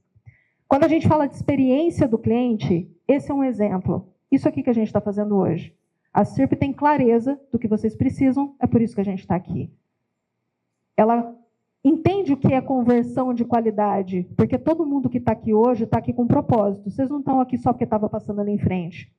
Quando a gente fala de experiência do cliente, esse é um exemplo. Isso aqui que a gente está fazendo hoje. A CIRP tem clareza do que vocês precisam, é por isso que a gente está aqui. Ela entende o que é conversão de qualidade, porque todo mundo que está aqui hoje está aqui com propósito. Vocês não estão aqui só porque estava passando ali em frente.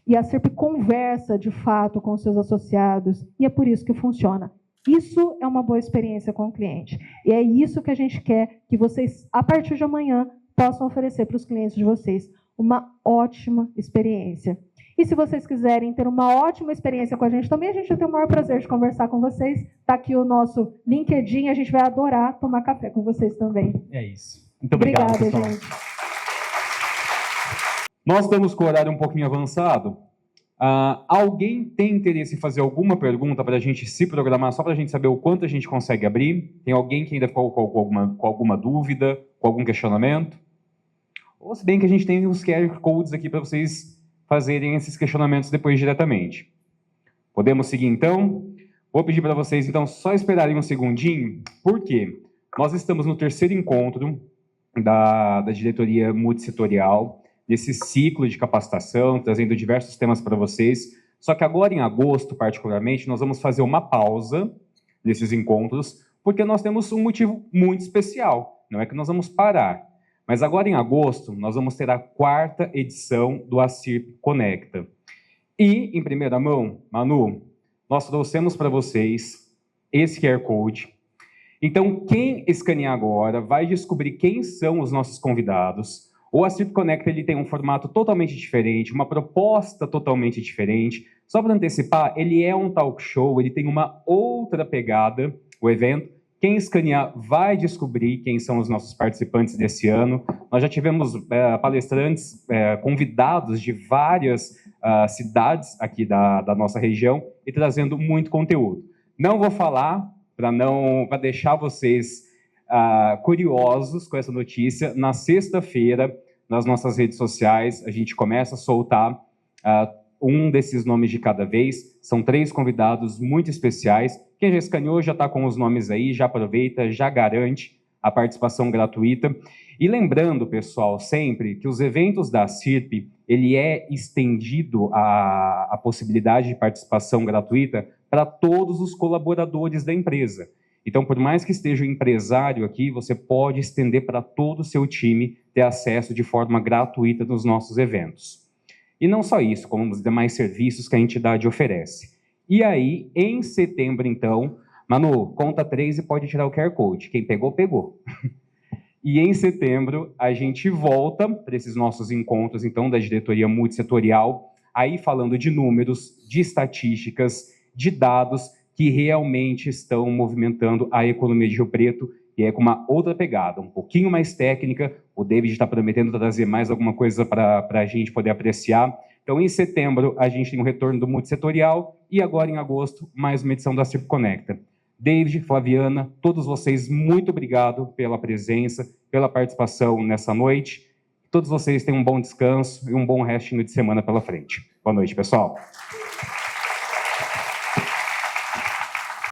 E a CIRP conversa, de fato, com os seus associados, e é por isso que funciona. Isso é uma boa experiência com o cliente. E é isso que a gente quer que vocês, a partir de amanhã, possam oferecer para os clientes de vocês. Uma ótima experiência. E se vocês quiserem ter uma ótima experiência com a gente também, a gente vai ter o maior prazer de conversar com vocês. Está aqui o nosso LinkedIn, a gente vai adorar tomar café com vocês também. É isso. Muito obrigado, Obrigada, pessoal. gente. Nós estamos com o horário um pouquinho avançado. Alguém tem interesse em fazer alguma pergunta para a gente se programar, só para a gente saber o quanto a gente consegue abrir? Tem alguém que ainda ficou com alguma dúvida, com algum questionamento? Ou se bem que a gente tem os QR Codes aqui para vocês fazerem esses questionamentos depois diretamente. Podemos seguir, então? Vou pedir para vocês, então, só esperarem um segundinho, porque nós estamos no terceiro encontro da diretoria multissetorial, desse ciclo de capacitação, trazendo diversos temas para vocês. Só que agora, em agosto, particularmente, nós vamos fazer uma pausa desses encontros, porque nós temos um motivo muito especial. Não é que nós vamos parar, mas agora, em agosto, nós vamos ter a 4ª edição do ACIRP Conecta. E, em primeira mão, Manu, nós trouxemos para vocês esse QR Code. Então, quem escanear agora vai descobrir quem são os nossos convidados. O ACIRP Conecta ele tem um formato totalmente diferente, uma proposta totalmente diferente. Só para antecipar, ele é um talk show, ele tem uma outra pegada, o evento. Quem escanear vai descobrir quem são os nossos participantes desse ano. Nós já tivemos palestrantes, convidados de várias cidades aqui da nossa região e trazendo muito conteúdo. Não vou falar para deixar vocês curiosos com essa notícia. Na sexta-feira, nas nossas redes sociais, a gente começa a soltar um desses nomes de cada vez. São 3 convidados muito especiais. Quem já escaneou já está com os nomes aí, já aproveita, já garante a participação gratuita. E lembrando, pessoal, sempre que os eventos da CIRP, ele é estendido a possibilidade de participação gratuita para todos os colaboradores da empresa. Então, por mais que esteja o empresário aqui, você pode estender para todo o seu time ter acesso de forma gratuita nos nossos eventos. E não só isso, como os demais serviços que a entidade oferece. E aí, em setembro, então, Manu, conta 3 e pode tirar o QR Code. Quem pegou, pegou. E em setembro, a gente volta para esses nossos encontros, então, da diretoria multissetorial, aí falando de números, de estatísticas, de dados que realmente estão movimentando a economia de Rio Preto, e é com uma outra pegada, um pouquinho mais técnica. O David está prometendo trazer mais alguma coisa para a gente poder apreciar. Então, em setembro, a gente tem um retorno do multissetorial e agora, em agosto, mais uma edição da CIRP Conecta. David, Flaviana, todos vocês, muito obrigado pela presença, pela participação nessa noite. Todos vocês tenham um bom descanso e um bom restinho de semana pela frente. Boa noite, pessoal.